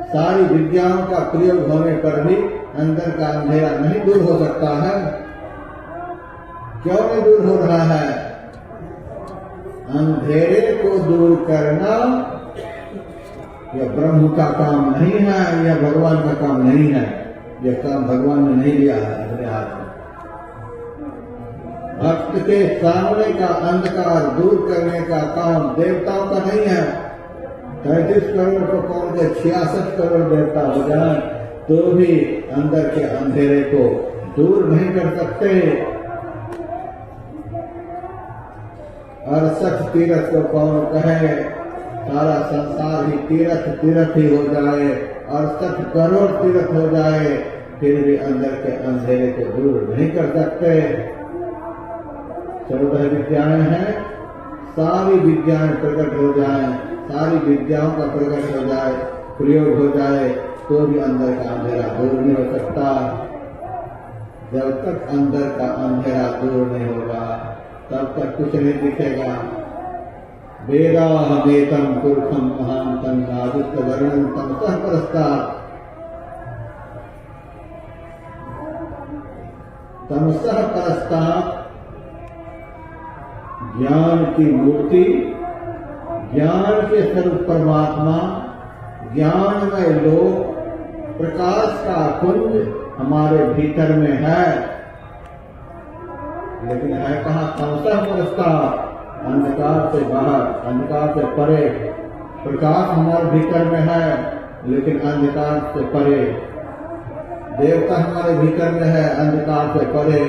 सारी विद्याओं का प्रयोग होने पर भी अंदर का अंधेरा नहीं दूर हो सकता है। क्यों नहीं दूर हो रहा है? अंधेरे को दूर करना यह ब्रह्म का काम नहीं है, यह भगवान का काम नहीं है। यह काम भगवान ने नहीं लिया है अपने हाथ में। भक्त के सामने का अंधकार दूर करने का काम देवताओं का नहीं है। 33 करोड़ को कौन के 66 करोड़ देवता हो जाए तो भी अंदर के अंधेरे को दूर नहीं कर सकते। 68 तीर्थ को कौन कहे, सारा संसार ही तीर्थ ही हो जाए, 68 करोड़ तीर्थ हो जाए, फिर भी अंदर के अंधेरे को दूर नहीं कर सकते। 14 विद्याएं हैं, सारी विद्याएं प्रकट हो जाए, सारी विद्याओं का प्रकट हो जाए, प्रयोग हो जाए, तो भी अंदर का अंधेरा दूर नहीं हो सकता। जब तक अंदर का अंधेरा दूर नहीं होगा तब तक कुछ नहीं दिखेगा। वेदाहमेतम पुरुषम महांतम आदित्य वर्णंतम सह परस्तात् तमसः परस्तात् ज्ञान की मूर्ति, ज्ञान के स्वरूप परमात्मा, ज्ञानमय लोक, प्रकाश का कुंज हमारे भीतर में है। लेकिन है कहाँ? तमसः परस्तात्, अंधकार से बाहर, अंधकार से परे। प्रकाश हमारे भीतर में है लेकिन अंधकार से परे। देवता हमारे भीतर में है, अंधकार से परे।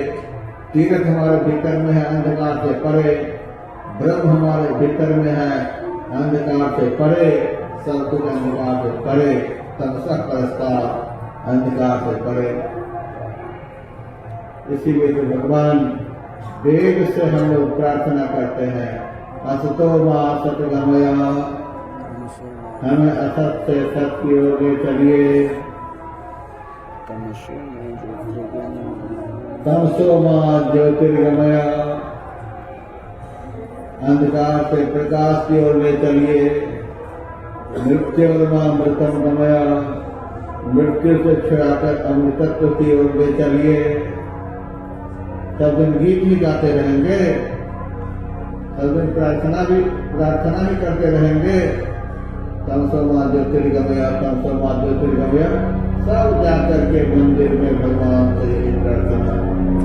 तीर्थ हमारे भीतर में है, अंधकार से परे। ब्रह्म हमारे भीतर में है, अंधकार से परे। सब कुछ अंधकार से परे। तमसः परस्तात्, अंधकार से परे। इसीलिए तो भगवान वेद से हम लोग प्रार्थना करते हैं, असतो मा सतगमय, हमें असत से सत्य की ओर ले चलिए। तमसो मा ज्योतिर्गमय, अंधकार से प्रकाश की ओर ले चलिए। मृत्योर्मा मृतम गमय, मृत्यु से छुड़ाकर अमृतत्व की ओर ले चलिए। सब दिन गीत ही गाते रहेंगे, सब दिन प्रार्थना ही करते रहेंगे। तमसो मा ज्योतिर्गमय, तमसो मा ज्योतिर्गमय, सब जाकर के मंदिर में भगवान से यही प्रार्थना।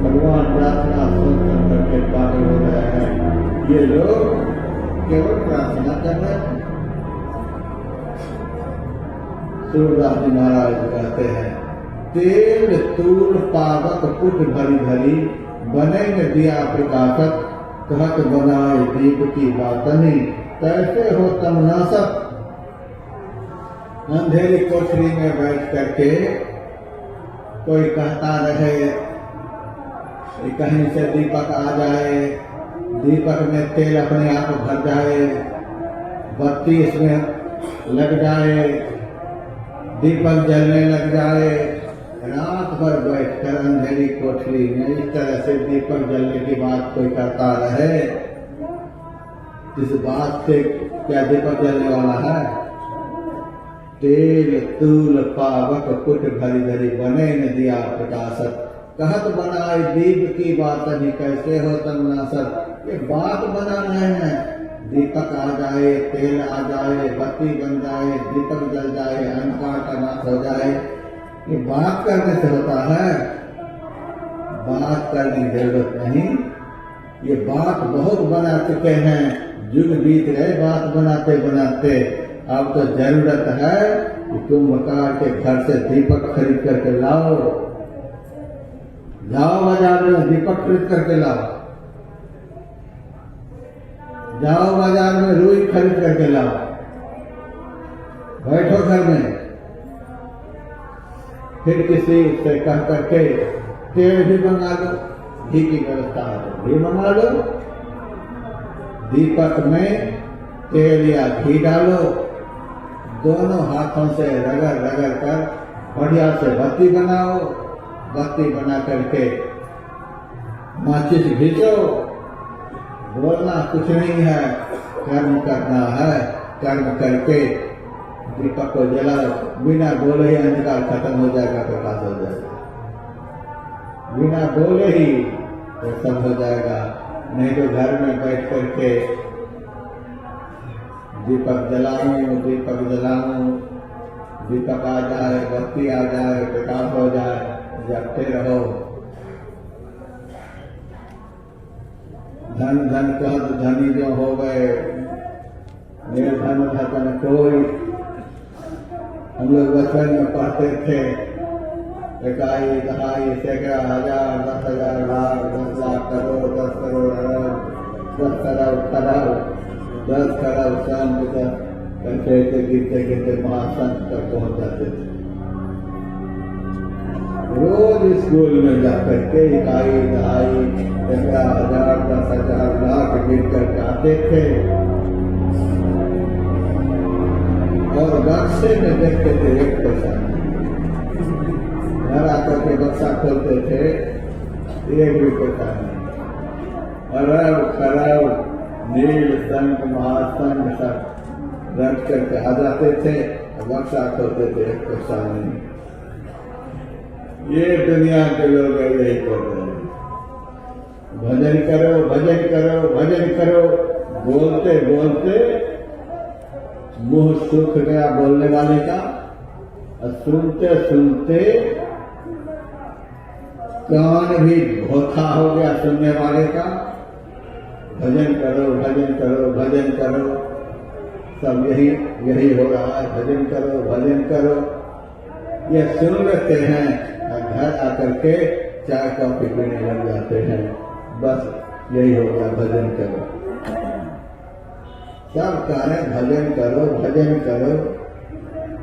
भगवान प्रार्थना सुन करके पागल हो रहे हैं। ये लोग केवल प्रार्थना कर रहे हैं। सूरदास जी महाराज कहते हैं, तेल तूल पावक पुट भरी भरी, बने में दिया प्रकाशक, कहत बनाए दीप की बातनी, कैसे हो तम नासक। अंधेरी कोठरी में बैठ करके कोई कहता रहे, कहीं से दीपक आ जाए, दीपक में तेल अपने आप भर जाए, बत्ती इसमें लग जाए, दीपक जलने लग जाए। रात भर बैठकर अंधेरी कोठरी में इस तरह से दीपक जलने की बात कोई करता रहे, इस बात से क्या दीपक जलने वाला है? तेल तूल पावक पुट भरी भरी, बने न दिया प्रकाशक, कहत बनाए दीप की बात नहीं, कैसे हो तम नासक। ये बात बना रहे हैं, दीपक आ जाए, तेल आ जाए, बत्ती बन जाए, दीपक जल जाए, अंधकार का नाश हो जाए। ये बात करने से होता है? बात करने की जरूरत नहीं। ये बात बहुत बना चुके हैं, युग बीत गए बात बनाते बनाते। अब तो जरूरत है कि कुंभकार के घर से दीपक खरीद करके लाओ, जाओ बाजार में दीपक खरीद करके लाओ, जाओ बाजार में रुई खरीद करके लाओ, बैठो घर में। फिर किसी से कह करके तेल भी मंगा लो, घी की व्यवस्था है घी मंगा लो, दीपक में तेल या घी डालो, दोनों हाथों से रगड़ रगड़ कर बढ़िया से बत्ती बनाओ, बत्ती बना करके माचिस घीचो। बोलना कुछ नहीं है, कर्म करना है। कर्म करके दीपक को जलाओ, बिना बोले ही अंधकार खत्म हो जाएगा, प्रकाश हो जाएगा। बिना बोले ही तो सब हो जाएगा। नहीं तो घर में बैठ करके दीपक जलाऊं, दीपक जलाऊं, दीपक आ जाए, बत्ती आ जाए, प्रकाश हो जाए, जगते रहो। धन धन कहत धनी जो हो गए, निर्धन धन कोई। हम लोग बचपन में पढ़ते थे, इकाई दहाई सैकड़ा हजार 10,000 लाख 10 लाख करोड़ 10 करोड़ अरब 10 अरब करते गिरते गिरते महासंत तक पहुंच जाते थे। रोज स्कूल में जाकर के इकाई दहाई 15,000 10,000 लाख गिर कर आते थे और बक्से में देखते थे 1 पैसा। घर आकर के बक्सा खोलते थे 1 भी पैसा नहीं। अरब खरब नील संख महासंख सब रख करके आ जाते थे, बक्सा खोलते थे 1 पैसा नहीं। ये दुनिया के लोग यही कर रहे हैं। भजन करो भजन करो भजन करो, बोलते बोलते मुंह सूख गया बोलने वाले का, और सुनते सुनते कान भी धोखा हो गया सुनने वाले का। भजन करो भजन करो भजन करो, सब यही हो रहा है। भजन करो भजन करो, ये सुन लेते हैं और घर आकर के चाय कॉफी पीने लग जाते हैं। बस यही हो गया, भजन करो। सब कह रहे भजन करो भजन करो,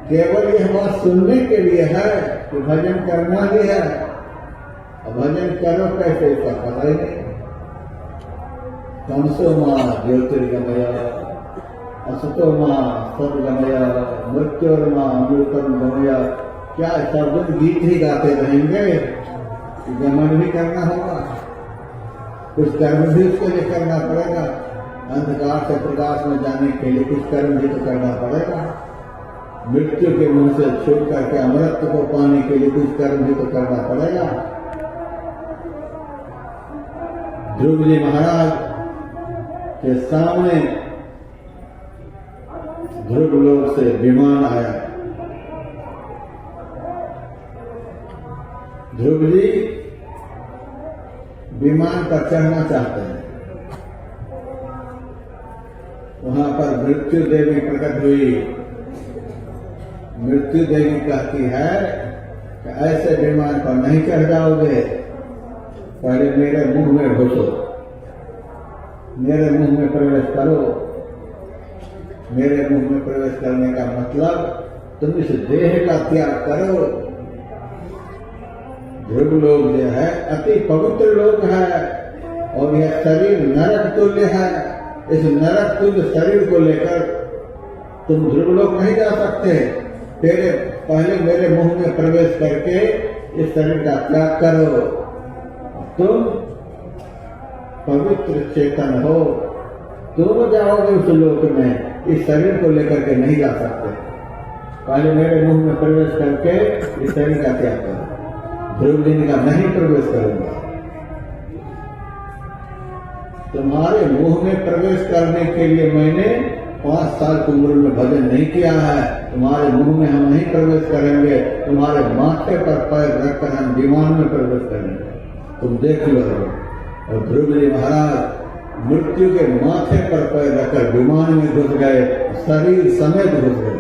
केवल यह बात सुनने के लिए है कि भजन करना भी है। और भजन करो कैसे, इसका पता ही नहीं। तमसो मां ज्योतिर्गमय असतो मां सद्गमय मृत्योर्मा अमृतम गमय। क्या सब गीत ही गाते रहेंगे? गमन भी करना होगा, कुछ कर्म भी उसके लिए करना पड़ेगा। अंधकार से प्रकाश में जाने के लिए कुछ कर्म भी तो करना पड़ेगा। मृत्यु के मुंह से छूट करके अमृत को पाने के लिए कुछ कर्म भी तो करना पड़ेगा। ध्रुव जी महाराज के सामने ध्रुव लोक से विमान आया। ध्रुव जी विमान पर चढ़ना चाहते हैं। वहां पर मृत्यु देवी प्रकट हुई। मृत्यु देवी कहती है कि ऐसे विमान पर नहीं चढ़ जाओगे, पहले मेरे मुंह में घुसो, मेरे मुंह में प्रवेश करो। मेरे मुंह में प्रवेश करने का मतलब तुम इस देह का त्याग करो। ध्रुव लोक जो है अति पवित्र लोक है और यह शरीर नरक तुल्य है। इस नरक तुल्य शरीर को लेकर तुम ध्रुव लोक नहीं जा सकते। पहले मेरे मुंह में प्रवेश करके इस शरीर का त्याग करो। तुम पवित्र चेतन हो, तुम जाओगे उस लोक में, इस शरीर को लेकर के नहीं जा सकते। पहले मेरे मुंह में प्रवेश करके इस शरीर का त्याग करो। ध्रुव जी ने कहा नहीं प्रवेश करूंगा। तुम्हारे मुंह में प्रवेश करने के लिए मैंने 5 साल की उम्र में भजन नहीं किया है। तुम्हारे मुंह में हम नहीं प्रवेश करेंगे, तुम्हारे माथे पर पैर रखकर हम विमान में प्रवेश करेंगे, तुम देख लो। और ध्रुव जी महाराज मृत्यु के माथे पर पैर रखकर विमान में घुस गए, शरीर समेत घुस गए।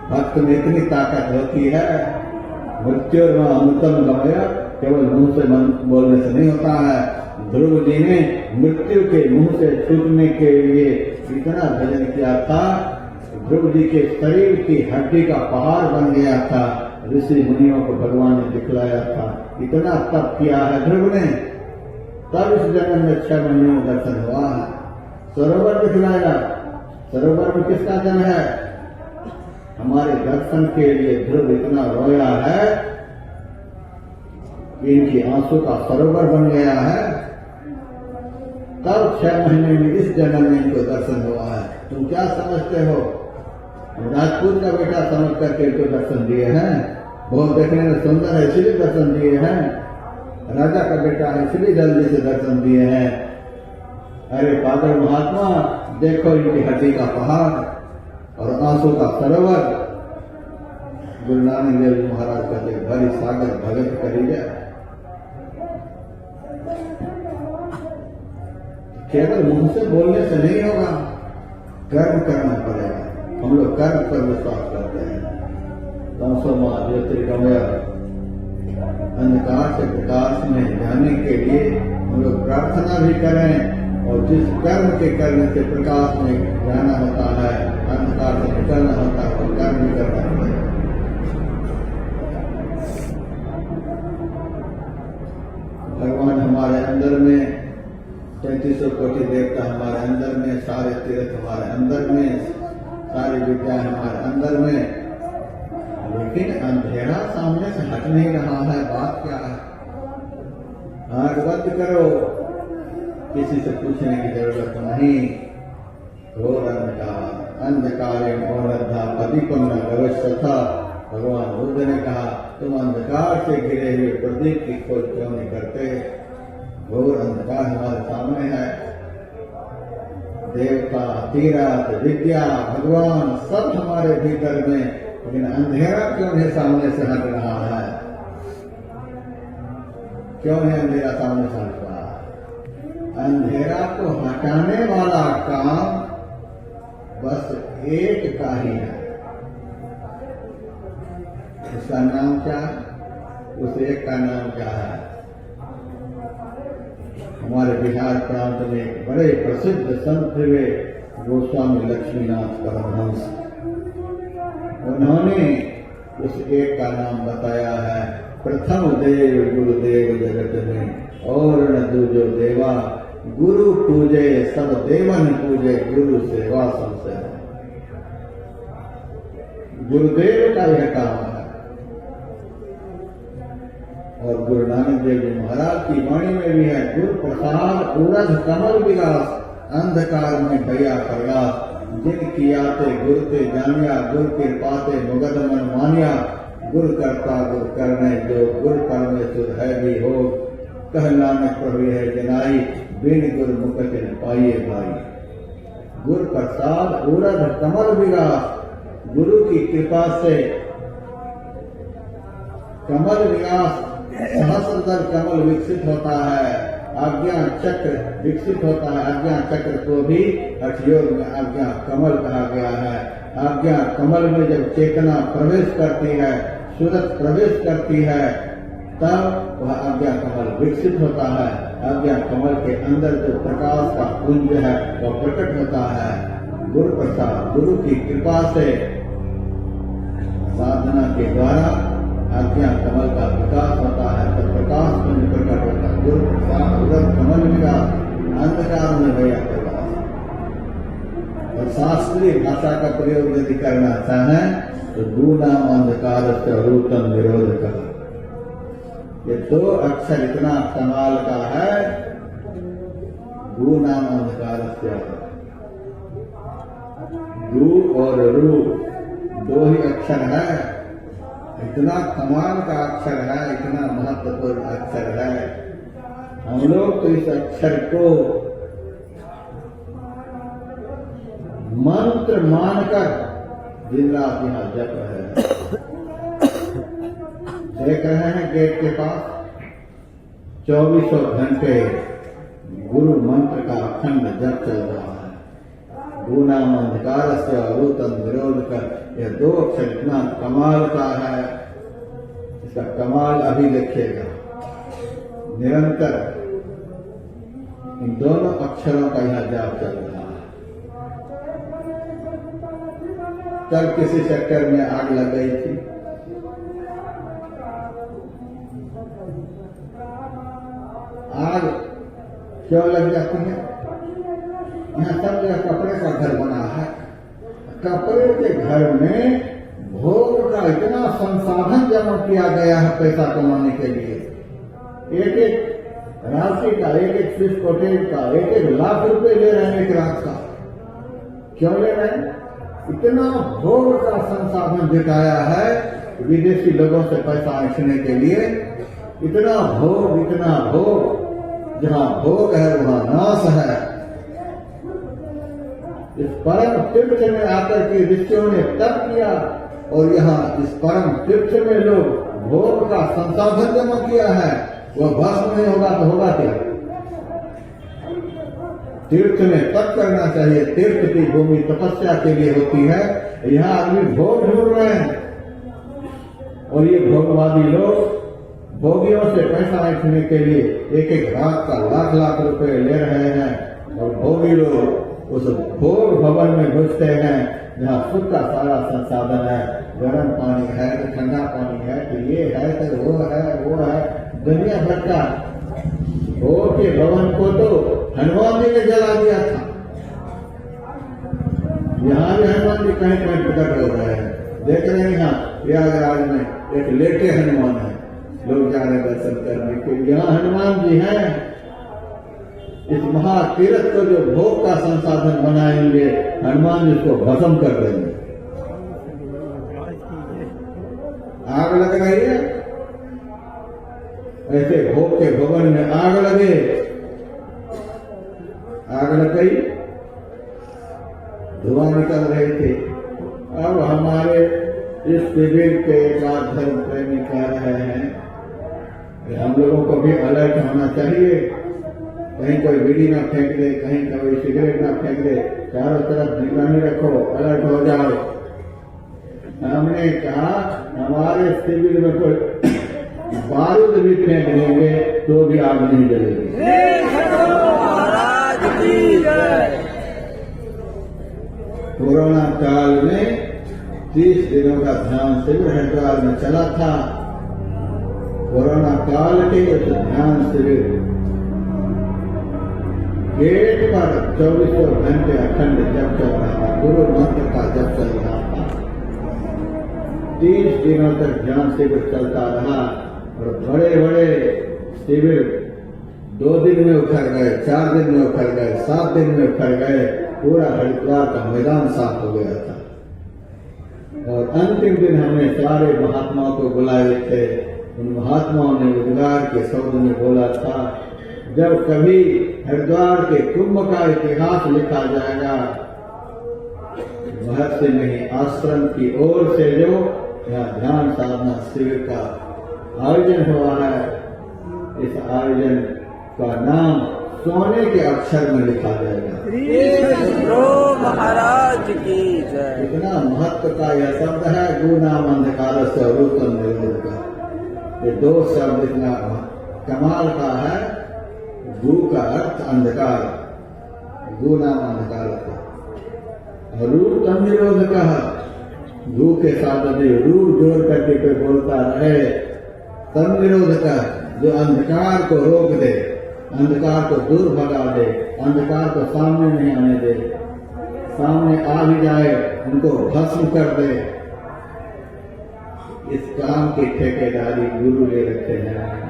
भक्त में इतनी ताकत होती है। मृत्यु और अमृतम गमय केवल मुंह से बोलने से नहीं होता है। ध्रुव जी ने मृत्यु के मुंह से छूटने के लिए इतना भजन किया था, ध्रुव जी के शरीर की हड्डी का पहाड़ बन गया था। ऋषि मुनियों को भगवान ने दिखलाया था। इतना तप किया है ध्रुव ने, तब इस जन्म में 6 महीने में दर्शन हुआ है। सरोवर दिखलाया। सरोवर में किसका जन्म है? हमारे दर्शन के लिए ध्रुव इतना रोया है, इनकी आंसू का सरोवर बन गया है। तब 6 महीने में इस जन्म में इनको दर्शन हुआ है। तुम क्या समझते हो? राजपूत का बेटा समझ करके इनको दर्शन दिए हैं। बहुत देखने में सुंदर है इसलिए दर्शन दिए हैं। राजा का बेटा है इसलिए जल्दी से दर्शन दिए हैं। अरे पागल महात्मा, देखो इनकी हड्डी का पहाड़ और आंसू का सरोवर। गुरु नानक देव जी महाराज कहते भरी सागर भगत करिए। केवल मुंह से बोलने से नहीं होगा, कर्म करना पड़ेगा। हम लोग कर्म पर विश्वास करते हैं। तमसो मां ज्योतिर्गमय, अंधकार से प्रकाश में जाने के लिए हम लोग प्रार्थना भी करें और जिस कर्म के करने से प्रकाश में जाना होता है, अंधकार से निकलना होता है, वो कर्म भी करना होता है। भगवान हमारे अंदर में, 3300 कोटि देवता हमारे अंदर में, सारे तीर्थ हमारे अंदर में, सारी विद्या हमारे अंदर में, लेकिन अंधेरा सामने से हट नहीं रहा है। बात क्या है? आंख बंद करो, किसी से पूछने की जरूरत नहीं। घोर अंधकार, अंधकारे घोरधा पदीपम न गवश्यथा। भगवान बुद्ध ने कहा, तुम अंधकार से घिरे हुए प्रदीप की खोज क्यों नहीं करते? घोर अंधकार हमारे सामने है। देवता, तीर्थ, विद्या, भगवान सब हमारे भीतर में, लेकिन अंधेरा क्यों नहीं सामने से हट रहा है? क्यों नहीं अंधेरा सामने से हट रहा है? अंधेरा को हटाने वाला काम बस एक का ही है। उसका नाम क्या है? उस एक का नाम क्या है? हमारे बिहार प्रांत में एक बड़े प्रसिद्ध संत हुए गोस्वामी लक्ष्मीनाथ परमहंस, उन्होंने उस एक का नाम बताया है, प्रथम देव गुरुदेव जगत में और न दूजो देवा। गुरु पूजे सब देवन पूजे, गुरु सेवा सबसे है। गुरुदेव का यह काम है। और गुरु नानक देव जी महाराज की वाणी में भी है, गुरु प्रसाद उड़द कमल विलास, अंधकार में भैया प्रयास। जिन कियाते गुरु ते जानिया, गुरु कृपाते मुगद मन मानिया। गुरु करता गुरु करने जो, गुरु परमेश्वर है भी हो। कह नानक प्रभु है जनाई, बिन गुरु मुकत न पाइए भाई। गुरु प्रसाद उड़द कमल विलास, गुरु की कृपा से कमल विलास, सहस्रदल कमल विकसित होता है। आज्ञा चक्र विकसित होता है। आज्ञा चक्र को भी हठयोग में आज्ञा कमल कहा गया है। आज्ञा कमल में जब चेतना प्रवेश करती है, सूरत प्रवेश करती है, तब वह आज्ञा कमल विकसित होता है। आज्ञा कमल के अंदर जो प्रकाश का पुंज है वह प्रकट होता है। गुरु प्रसाद, गुरु की कृपा से साधना के द्वारा आज्ञा कमल का विकास होता है, तो प्रकाश पुंज प्रकट होता है। गुरु प्रसाद उधर कमल विकास, अंधकार में भैया प्रकाश। और शास्त्रीय भाषा का प्रयोग यदि करना चाहें तो दूनाम अंधकार से रूतम विरोध का। ये दो अक्षर इतना कमाल का है, दू नाम अंधकार से। दू और रू दो ही अक्षर है, इतना कमाल का अक्षर है, इतना महत्वपूर्ण अक्षर है। हम लोग तो इस अक्षर को मंत्र मानकर दिन रात यहाँ जप रहे हैं। देख रहे हैं गेट के पास 2400 घंटे गुरु मंत्र का अखंड जप चल रहा है। गुनाम अंधकार से अवरूतम विरोध कर, यह दो अक्षर इतना कमाल का है, इसका कमाल अभी देखिएगा। निरंतर इन दोनों अक्षरों का यह जाप चल रहा है। कल किसी सेक्टर में आग लग गई थी, आग क्यों लग जाती है? यहाँ सब जगह कपड़े का घर बना है। कपड़े के घर में भोग का इतना संसाधन जमा किया गया है पैसा कमाने के लिए। एक एक राशि का, एक एक स्विस कोटेज का, एक एक लाख रुपए ले रहे हैं एक रात का। क्यों ले रहे हैं? इतना भोग का संसाधन जुटाया है विदेशी लोगों से पैसा ऐंठने के लिए। इतना भोग, जहाँ भोग है वहाँ नाश है। इस परम तीर्थ में आकर के ऋषियों ने तप किया और यहाँ इस परम तीर्थ में लोग भोग का संसाधन जमा किया है। वह भस्म नहीं होगा तो होगा क्या? तीर्थ में तप करना चाहिए। तीर्थ की भूमि तपस्या के लिए होती है। यहाँ आदमी भोग ढूंढ रहे हैं और ये भोगवादी लोग भोगियों से पैसा ऐंठने के लिए एक एक रात का लाख लाख रुपए ले रहे हैं। और भोगी लोग उस भोग भवन में घुसते हैं जहाँ सुख का सारा संसाधन है, गर्म पानी है तो ठंडा पानी है तो ये है तो वो है दुनिया भर का। भोग के भवन को तो हनुमान जी ने जला दिया था। यहाँ भी हनुमान जी कहीं कहीं प्रकट हो रहे हैं, देख रहे हैं यहाँ प्रयागराज में एक लेटे हनुमान है, लोग जा रहे दर्शन करने के। यहाँ हनुमान जी हैं। इस महातीर्थ को जो भोग का संसाधन बनाएंगे, हनुमान जी को भस्म कर देंगे। आग लग रही है, ऐसे भोग के भवन में आग लगे, आग लग गई, धुआं निकल रहे थे। अब हमारे इस शिविर के बाद धर्म प्रेमी कह रहे हैं हम लोगों को भी अलर्ट होना चाहिए, कहीं कोई बीड़ी ना फेंक दे, कहीं कोई सिगरेट ना फेंक दे, चारों तरफ निगरानी रखो, अलर्ट हो जाओ। हमने कहा हमारे शिविर में कोई बारूद भी फेंक देंगे तो भी आग नहीं जलेगी। कोरोना काल में 30 दिनों का ध्यान शिविर हरिद्वार में चला था। कोरोना काल के उस ध्यान शिविर गेट पर 24 घंटे अखंड जप चल रहा था, गुरु मंत्र का जप चल रहा था। 30 दिनों तक ध्यान शिविर चलता रहा और बड़े बड़े शिविर 2 दिन में उखड़ गए, 4 दिन में उखड़ गए, 7 दिन में उखड़ गए। पूरा हरिद्वार का मैदान साफ हो गया था। और अंतिम दिन हमने सारे महात्माओं को बुलाए थे। उन महात्माओं ने उद्गार के शब्द में बोला था, जब कभी हरिद्वार के कुंभ का इतिहास लिखा जाएगा, महर्षि नहीं आश्रम की ओर से जो यहाँ ध्यान साधना शिविर का आयोजन हुआ है, इस आयोजन का नाम सोने के अक्षर में लिखा जाएगा। महाराज की जय। इतना महत्व का यह शब्द है, गु नाम अंधकार से रूपम निरोध का। ये 2 शब्द इतना कमाल का है। गु का अर्थ अंधकार, गु नाम अंधकार का, रूप निरोध का। गु के साथ यदि रूप जोड़ करके कोई बोलता रहे, तम निरोध का, जो अंधकार को रोक दे, अंधकार को दूर भगा दे, अंधकार को सामने नहीं आने दे, सामने आ भी जाए उनको भस्म कर दे। इस काम की ठेकेदारी गुरु ले रखे हैं।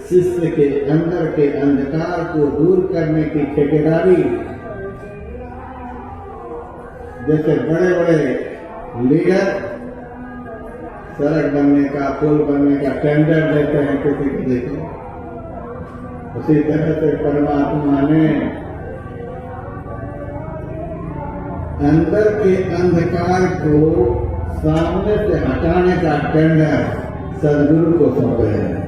शिष्य के अंदर के अंधकार को दूर करने की ठेकेदारी। जैसे बड़े बड़े लीडर सड़क बनने का, पुल बनने का टेंडर देते हैं किसी को, उसी तरह से परमात्मा ने अंदर के अंधकार को सामने से हटाने का टेंडर सदगुरु को सौंपे हैं।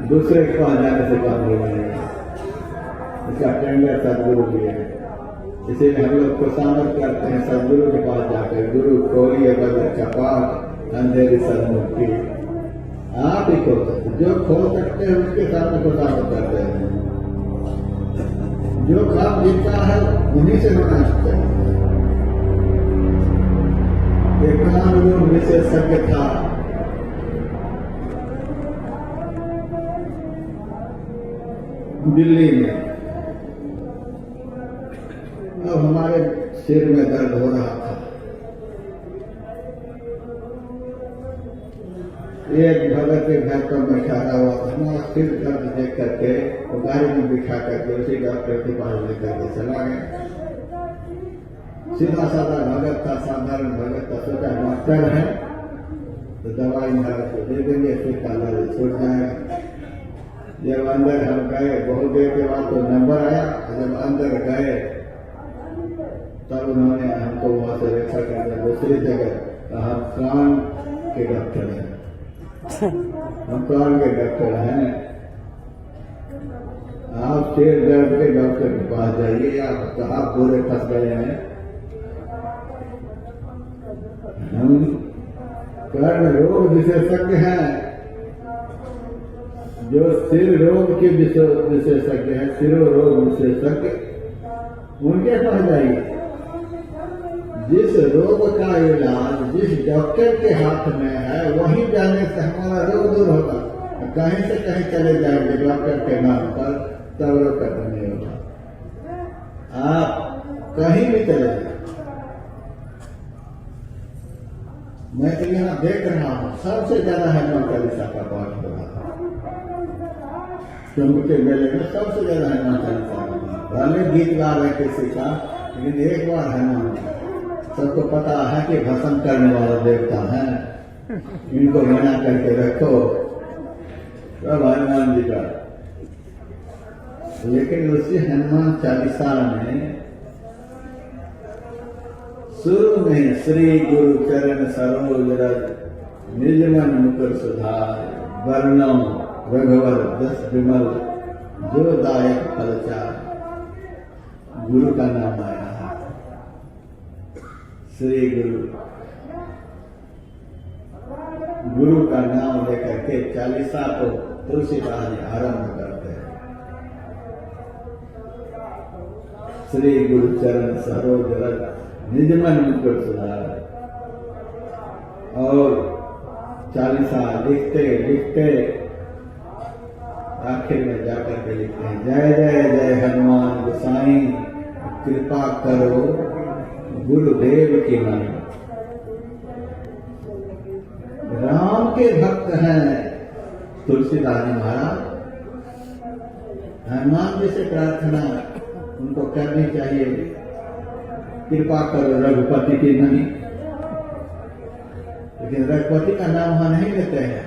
दूसरे के पास जाने से काम नहीं बनेगा, इसका टेंडर सदगुरु की है। इसीलिए हम लोग को सामर्थ करते हैं सदगुरु के पास जाकर, गुरु खोलिए बदर कपाट अंधेरी सदमुक्ति। आप ही खोल सकते, जो खोल सकते हैं उसके सामने को सामर्थ करते हैं। जो काम जीता है उन्हीं से होना चाहिए। एक कानून विशेषज्ञ था, दिल्ली में। अब हमारे सिर में दर्द हो रहा था। एक भगत के घर पर मैं ठहरा हुआ था, हमारा सिर दर्द देख करके वो गाड़ी में बिठा करके उसी डॉक्टर के पास लेकर के चला गया। सीधा साधा भगत था, साधारण भगत था, सोचा डॉक्टर है तो दवाई महाराज को दे देंगे, फिर का दर्द छूट जाएगा। जब अंदर हम गए, बहुत देर के बाद तो नंबर आया, जब अंदर गए तब उन्होंने हमको वहां से रेखा कर दिया दूसरी जगह। हम कान के डॉक्टर हैं, हम कान के डॉक्टर हैं, आप सिर दर्द के डॉक्टर के पास जाइए। आप पूरे फंस गए हैं। हम कर्ण रोग विशेषज्ञ हैं, जो सिर रोग के विशेषज्ञ हैं, सिरोरोग विशेषज्ञ, उनके पास जाइए। जिस रोग का इलाज जिस डॉक्टर के हाथ में है, वहीं जाने से हमारा रोग दूर होगा। कहीं से कहीं चले जाएंगे डॉक्टर के नाम पर, तब रोग खत्म नहीं होगा। आप कहीं भी चले जाए, मैं तो यहाँ देख रहा हूँ सबसे ज्यादा हनुमान चालीसा का पाठ हो रहा था। कुंभ के मेले में सबसे ज्यादा हनुमान चालीसा का पाठ, भले गीत गा रहे किसी का, लेकिन एक बार हनुमान। सबको पता है कि भस्म करने वाला देवता है, इनको मना करके रखो, सब हनुमान जी का। लेकिन उसी हनुमान चालीसा में शुरू में श्री गुरु चरण सरोज रज निज मन मुकुर सुधार, वर्णम रघुवर दस विमल जो दायक फलचार, गुरु का नाम आया है। श्री गुरु, गुरु का नाम लेकर के चालीसा को तुलसीदास जी आरंभ करते हैं। श्री गुरु चरण सरोज रज निज मन मुकुर सुधार। और चालीसा लिखते लिखते आखिर में जाकर के लिखते हैं, जय जय जय हनुमान गोसाई, कृपा करो गुरुदेव की नाई। राम के भक्त हैं तुलसीदास जी महाराज। हनुमान जी से प्रार्थना उनको करनी चाहिए, कृपा करो रघुपति की नहीं। लेकिन रघुपति का नाम वहां नहीं लेते हैं।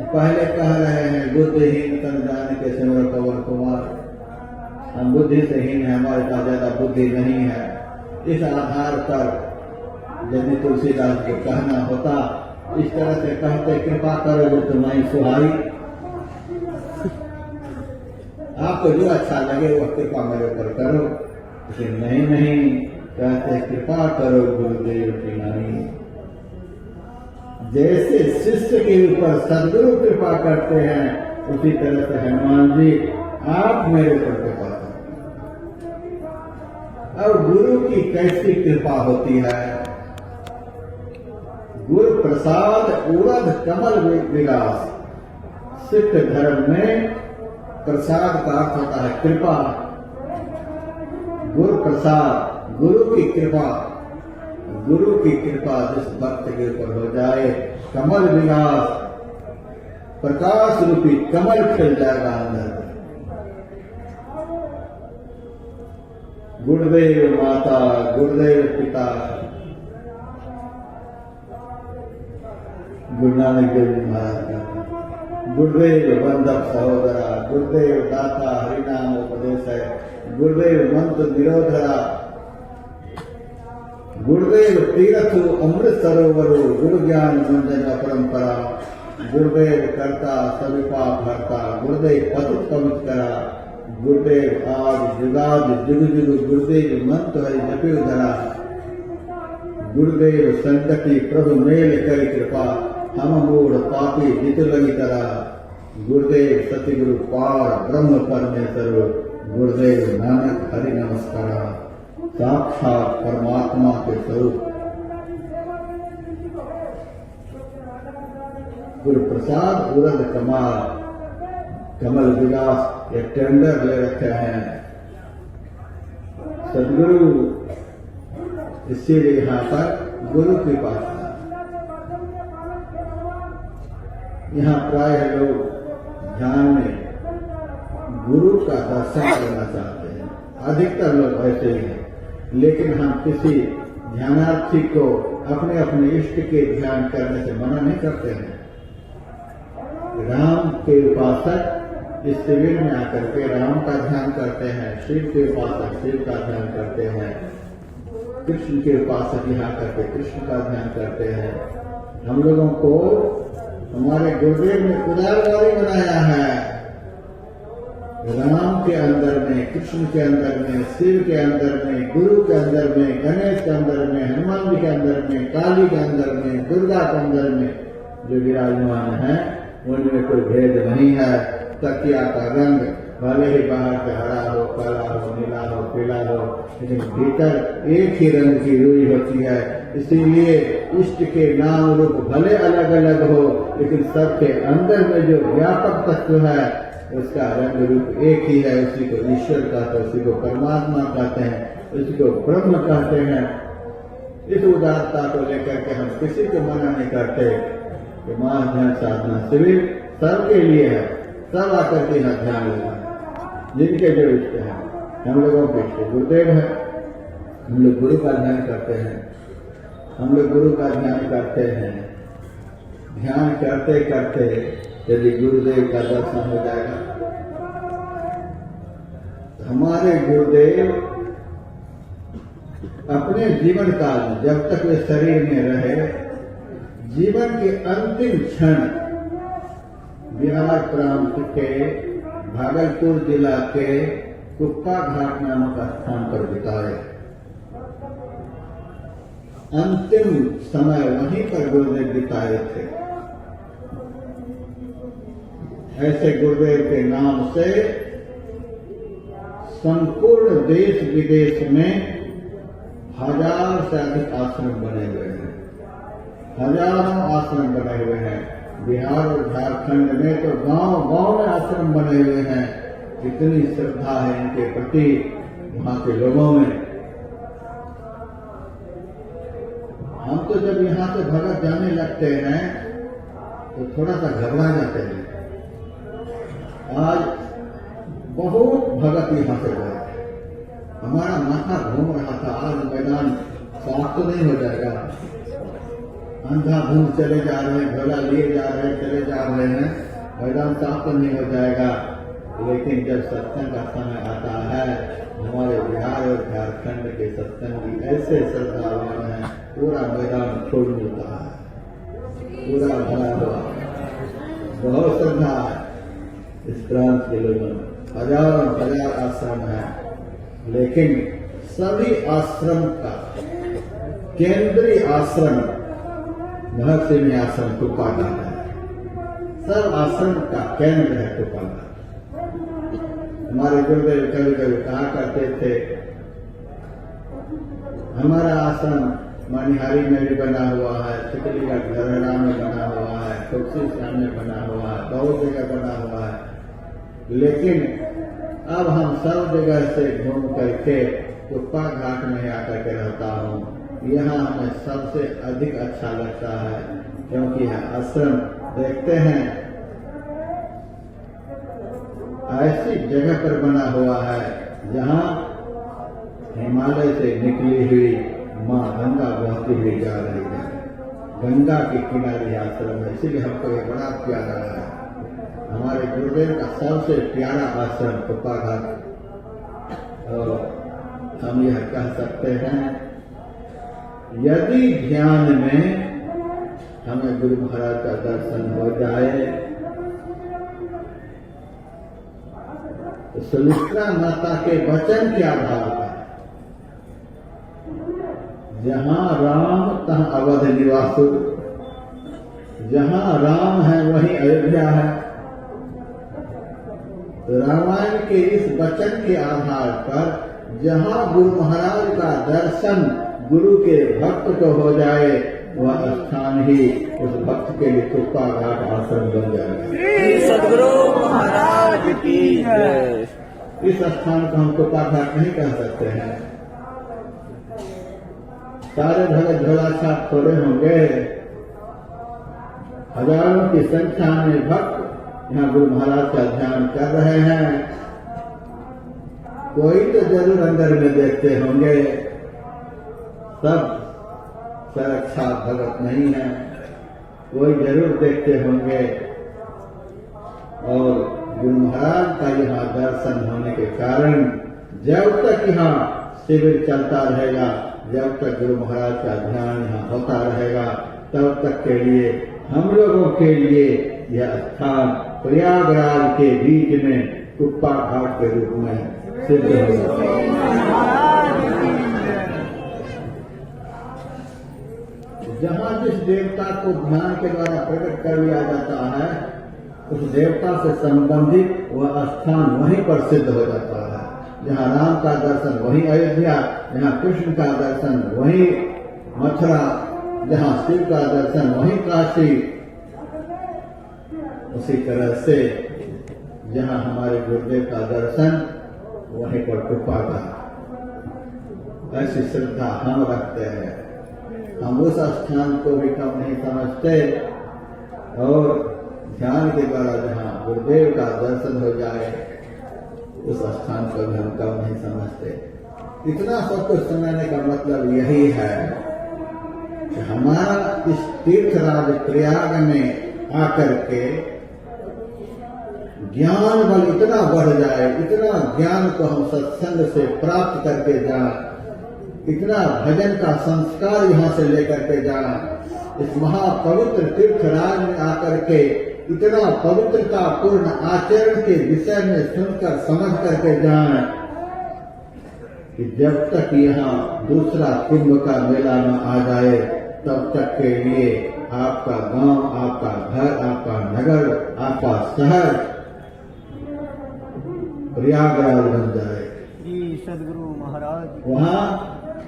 पहले कह रहे हैं बुद्धिहीन तन जान के सिमर पवन कुमार, हम बुद्धि से हीन है, हमारे पास ज्यादा बुद्धि नहीं है। इस आधार पर यदि तुलसीदास को कहना होता, इस तरह से कहते, कृपा करो जो तुम्हारी सुहाई। आपको जो अच्छा लगे वो कृपा मेरे ऊपर करो, लेकिन नहीं कहते कृपा करो गुरुदेव की नाई। जैसे शिष्य के ऊपर सदगुरु कृपा करते हैं, उसी तरह से हनुमान जी आप मेरे ऊपर कृपा करो। और गुरु की कैसी कृपा होती है? गुरु प्रसाद उड़द कमल विलास। सिख धर्म में प्रसाद का अर्थ होता है कृपा। गुरु प्रसाद, गुरु की कृपा। गुरु की कृपा जिस भक्त के ऊपर हो जाए, कमल विलास, प्रकाश रूपी कमल खिल जाएगा अंदर। गुरुदेव माता, गुरुदेव पिता, गुरु नानक देव जी महाराज का गुरुदेव बंधव सहोदरा, गुरुदेव दाता हरिनाम उपदेश है, गुरुदेव मंत्र विरोधरा, गुरुदेव तीर्थ अमृत सरोवरो, गुरु ज्ञान मंजन अपरंपरा, गुरुदेव करता सभी पाप हरता, गुरुदेव पतित पवित करा, गुरुदेव आज जुगाद जुग जुग, गुरुदेव मंत्र हरि जपि धरा, गुरुदेव संतति प्रभु मेल करी कृपा, हम मूढ़ पापी जित लगी तरा, गुरुदेव सतगुरु पार ब्रह्म परमेश्वर, गुरुदेव नानक हरि नमस्कार, साक्षात परमात्मा के स्वरूप। गुरु प्रसाद उरद कमाल, कमल विलास, ये टेंडर ले रखे हैं सदगुरु। इसीलिए यहाँ पर गुरु की पास, यहाँ प्राय लोग ध्यान में गुरु का दर्शन करना चाहते हैं, अधिकतर लोग ऐसे ही हैं। लेकिन हम किसी ध्यानार्थी को अपने अपने इष्ट के ध्यान करने से मना नहीं करते हैं। राम के उपासक इस शिविर में आकर के राम का ध्यान करते हैं, शिव के उपासक शिव का ध्यान करते हैं, कृष्ण के उपासक यहाँ करके कृष्ण का ध्यान करते हैं। हम लोगों को हमारे गुरुदेव ने उदारवादी बनाया है। राम के अंदर में, कृष्ण के अंदर में, शिव के अंदर में, गुरु के अंदर में, गणेश के अंदर में, हनुमान जी के अंदर में, काली के अंदर में, दुर्गा के अंदर में जो विराजमान है, उनमें कोई भेद नहीं है। तकिया का रंग भले ही बाहर से हरा हो, काला हो, नीला हो, पीला हो, लेकिन भीतर एक ही रंग की रुई होती है। इसीलिए इष्ट के नाम रूप भले अलग अलग हो, लेकिन सबके अंदर में जो व्यापक तत्व है उसका रंग रूप एक ही है। उसी को ईश्वर कहते हैं, उसी को परमात्मा कहते हैं, उसी को ब्रह्म कहते हैं। इस उदारता को लेकर के हम किसी को मना नहीं करते कि मां ध्यान साधना शिविर सबके लिए है, सब आकर के यहाँ ध्यान लेना, जिनके जो इष्ट है। हम लोगों के इष्ट गुरुदेव है, हम लोग गुरु का ध्यान करते हैं, हम लोग गुरु का ध्यान करते हैं। ध्यान करते करते यदि गुरुदेव का दर्शन हो जाएगा, तो हमारे गुरुदेव अपने जीवन काल में जब तक वे शरीर में रहे, जीवन के अंतिम क्षण बिहार प्रांत के भागलपुर जिला के कुप्पा घाट नामक स्थान पर बिताए। अंतिम समय वहीं पर गुरुदेव बिताए थे। ऐसे गुरुदेव के नाम से संपूर्ण देश विदेश में 1000 से अधिक आश्रम बने हुए हैं, हजारों आश्रम बने हुए हैं। बिहार और झारखंड में तो गांव गांव में आश्रम बने हुए हैं। इतनी श्रद्धा है इनके प्रति वहां के लोगों में। हम तो जब यहाँ से भगत जाने लगते हैं तो थोड़ा सा घबरा जाते हैं। आज बहुत भगत यहाँ से गए, हमारा माथा घूम रहा था। आज मैदान साफ तो नहीं हो जाएगा, अंधाधुंध चले जा रहे हैं, झोला लिए जा रहे हैं, चले जा रहे हैं, मैदान साफ तो नहीं हो जाएगा। लेकिन जब सत्संग का समय आता है, हमारे बिहार और झारखंड के सत्संगी ऐसे श्रद्धावान हैं, पूरा मैदान छोड़ मिलता है, पूरा भरा हुआ। बहुत श्रद्धा है इस प्रांत के लोगों में। हजारों हजार आश्रम है, लेकिन सभी आश्रम का केंद्रीय आश्रम महर्षि में आश्रम कुप्पा घाट है। सब आश्रम का केंद्र है कुप्पा घाट। हमारे गुरुदेव कभी कभी कहा करते थे, हमारा आश्रम मनिहारी में भी बना हुआ है, चिकलीगढ़ धरहरा में बना हुआ है, तुलसी श्याम में बना हुआ है, बहुत जगह बना हुआ है। लेकिन अब हम सब जगह से घूम करके कुप्पा घाट में आकर के रहता हूँ। यहाँ हमें सबसे अधिक अच्छा लगता है, क्योंकि यह आश्रम देखते हैं ऐसी जगह पर बना हुआ है जहाँ हिमालय से निकली हुई माँ गंगा बहती हुई जा रही है। गंगा के किनारे आश्रम है, इसीलिए हमको ये बड़ा प्यारा है। हमारे गुरुदेव का सबसे प्यारा आश्रम कुप्पा घाट। और हम यह कह सकते हैं, यदि ध्यान में हमें गुरु महाराज का दर्शन हो जाए तो सुमित्रा माता के वचन के आधार पर, जहां राम तहां अवध निवासु, जहां राम है वहीं अयोध्या है। तो रामायण के इस वचन के आधार पर जहां गुरु महाराज का दर्शन गुरु के भक्त को हो जाए, वह स्थान ही उस भक्त के लिए कुप्पा घाट आश्रम बन जाएगा। सदगुरु महाराज की जय। इस स्थान को हम कुप्पा घाट नहीं कह सकते हैं। सारे भगत झोला छाप थोड़े होंगे, हजारों की संख्या में भक्त यहाँ गुरु महाराज का ध्यान कर रहे हैं। कोई तो जरूर अंदर में देखते होंगे, सब सुरक्षा भगत नहीं है, कोई जरूर देखते होंगे। और गुरु महाराज का यहाँ दर्शन होने के कारण जब तक यहाँ शिविर चलता रहेगा, जब तक गुरु महाराज का ध्यान यहाँ होता रहेगा, तब तक के लिए हम लोगों के लिए यह स्थान प्रयागराज के बीच में कुप्पा घाट के रूप में सिद्ध होगा। जहाँ जिस देवता को ध्यान के द्वारा प्रकट कर लिया जाता है, उस देवता से संबंधित वह स्थान वहीं पर सिद्ध हो जाता है। जहाँ राम का दर्शन वहीं अयोध्या, जहाँ कृष्ण का दर्शन वहीं मथुरा, जहाँ शिव का दर्शन वहीं काशी। उसी तरह से जहाँ हमारे गुरुदेव का दर्शन वहीं पर कृपा का। ऐसी श्रद्धा हम रखते हैं। हम उस स्थान को भी कम नहीं समझते और ध्यान के द्वारा जहाँ गुरुदेव का दर्शन हो जाए उस स्थान को भी हम कम नहीं समझते। इतना सब कुछ समझने का मतलब यही है कि हमारा इस तीर्थराज प्रयाग में आकर के ज्ञान बल इतना बढ़ जाए, इतना ज्ञान को हम सत्संग से प्राप्त करके जाए, इतना भजन का संस्कार यहाँ से लेकर के जाए, इस महापवित्र तीर्थराज में आकर के इतना पवित्रता पूर्ण आचरण के विषय में सुनकर समझ करके जाए कि जब तक यहाँ दूसरा कुंभ का मेला न आ जाए तब तक के लिए आपका गांव, आपका घर, आपका नगर, आपका शहर प्रयागराज बन जाए। जी सदगुरु महाराज। वहाँ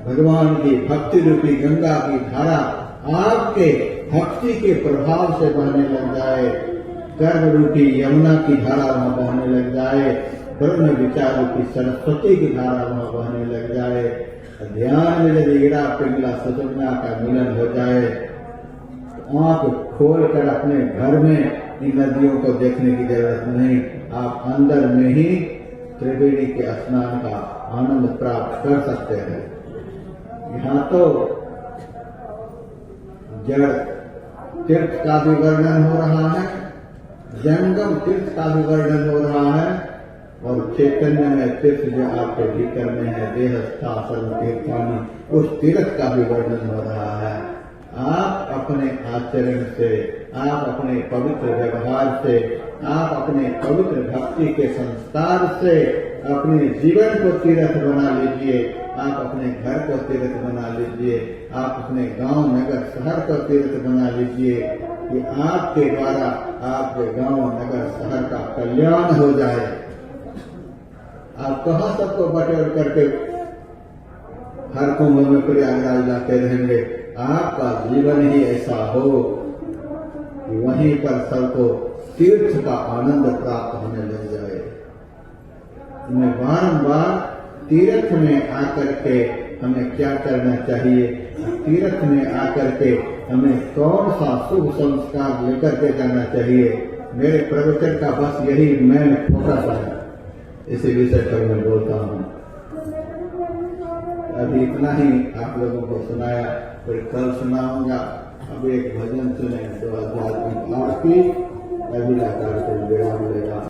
भगवान की भक्ति रूपी गंगा की धारा आपके भक्ति के प्रभाव से बहने लग जाए, कर्म रूपी यमुना की धारा वहाँ बहने लग जाए, ब्रह्म विचार रूपी सरस्वती की धारा वहाँ बहने लग जाए। ध्यान में यदि ईरा पिंगला सजुना का मिलन हो जाए, आंख खोल कर अपने घर में इन नदियों को देखने की जरूरत नहीं, आप अंदर में ही त्रिवेणी के स्नान का आनंद प्राप्त कर सकते हैं। यहाँ तो जड़ तीर्थ का भी वर्णन हो रहा है, जंगम तीर्थ का भी वर्णन हो रहा है और चैतन्य में तीर्थ जो आपके भीतर में है, देहस्था सर्व तीर्थानी, उस तीर्थ का भी वर्णन हो रहा है। आप अपने आचरण से, आप अपने पवित्र व्यवहार से, आप अपने पवित्र भक्ति के संस्कार से अपने जीवन को तीर्थ बना लीजिए, आप अपने घर को तीर्थ बना लीजिए, आप अपने गांव नगर शहर को तीर्थ बना लीजिए कि आपके द्वारा आपके गांव नगर शहर का कल्याण हो जाए। आप कहाँ सबको बटोर करके हर कुंभ में प्रयागराज जाते रहेंगे। आपका जीवन ही ऐसा हो कि वहीं पर सबको तीर्थ का आनंद प्राप्त होने लग जाए। मैं बारंबार तीर्थ में आकर के हमें क्या करना चाहिए, तीर्थ में आकर के हमें कौन सा शुभ संस्कार लेकर के जाना चाहिए, मेरे प्रवचन का बस यही मेन फोकस है। इसी विषय पर मैं बोलता हूँ। अभी इतना ही आप लोगों को सुनाया, फिर कल सुनाऊंगा। अब एक भजन सुने तो आध्यात्मिक आरती अभी कार्यक्रम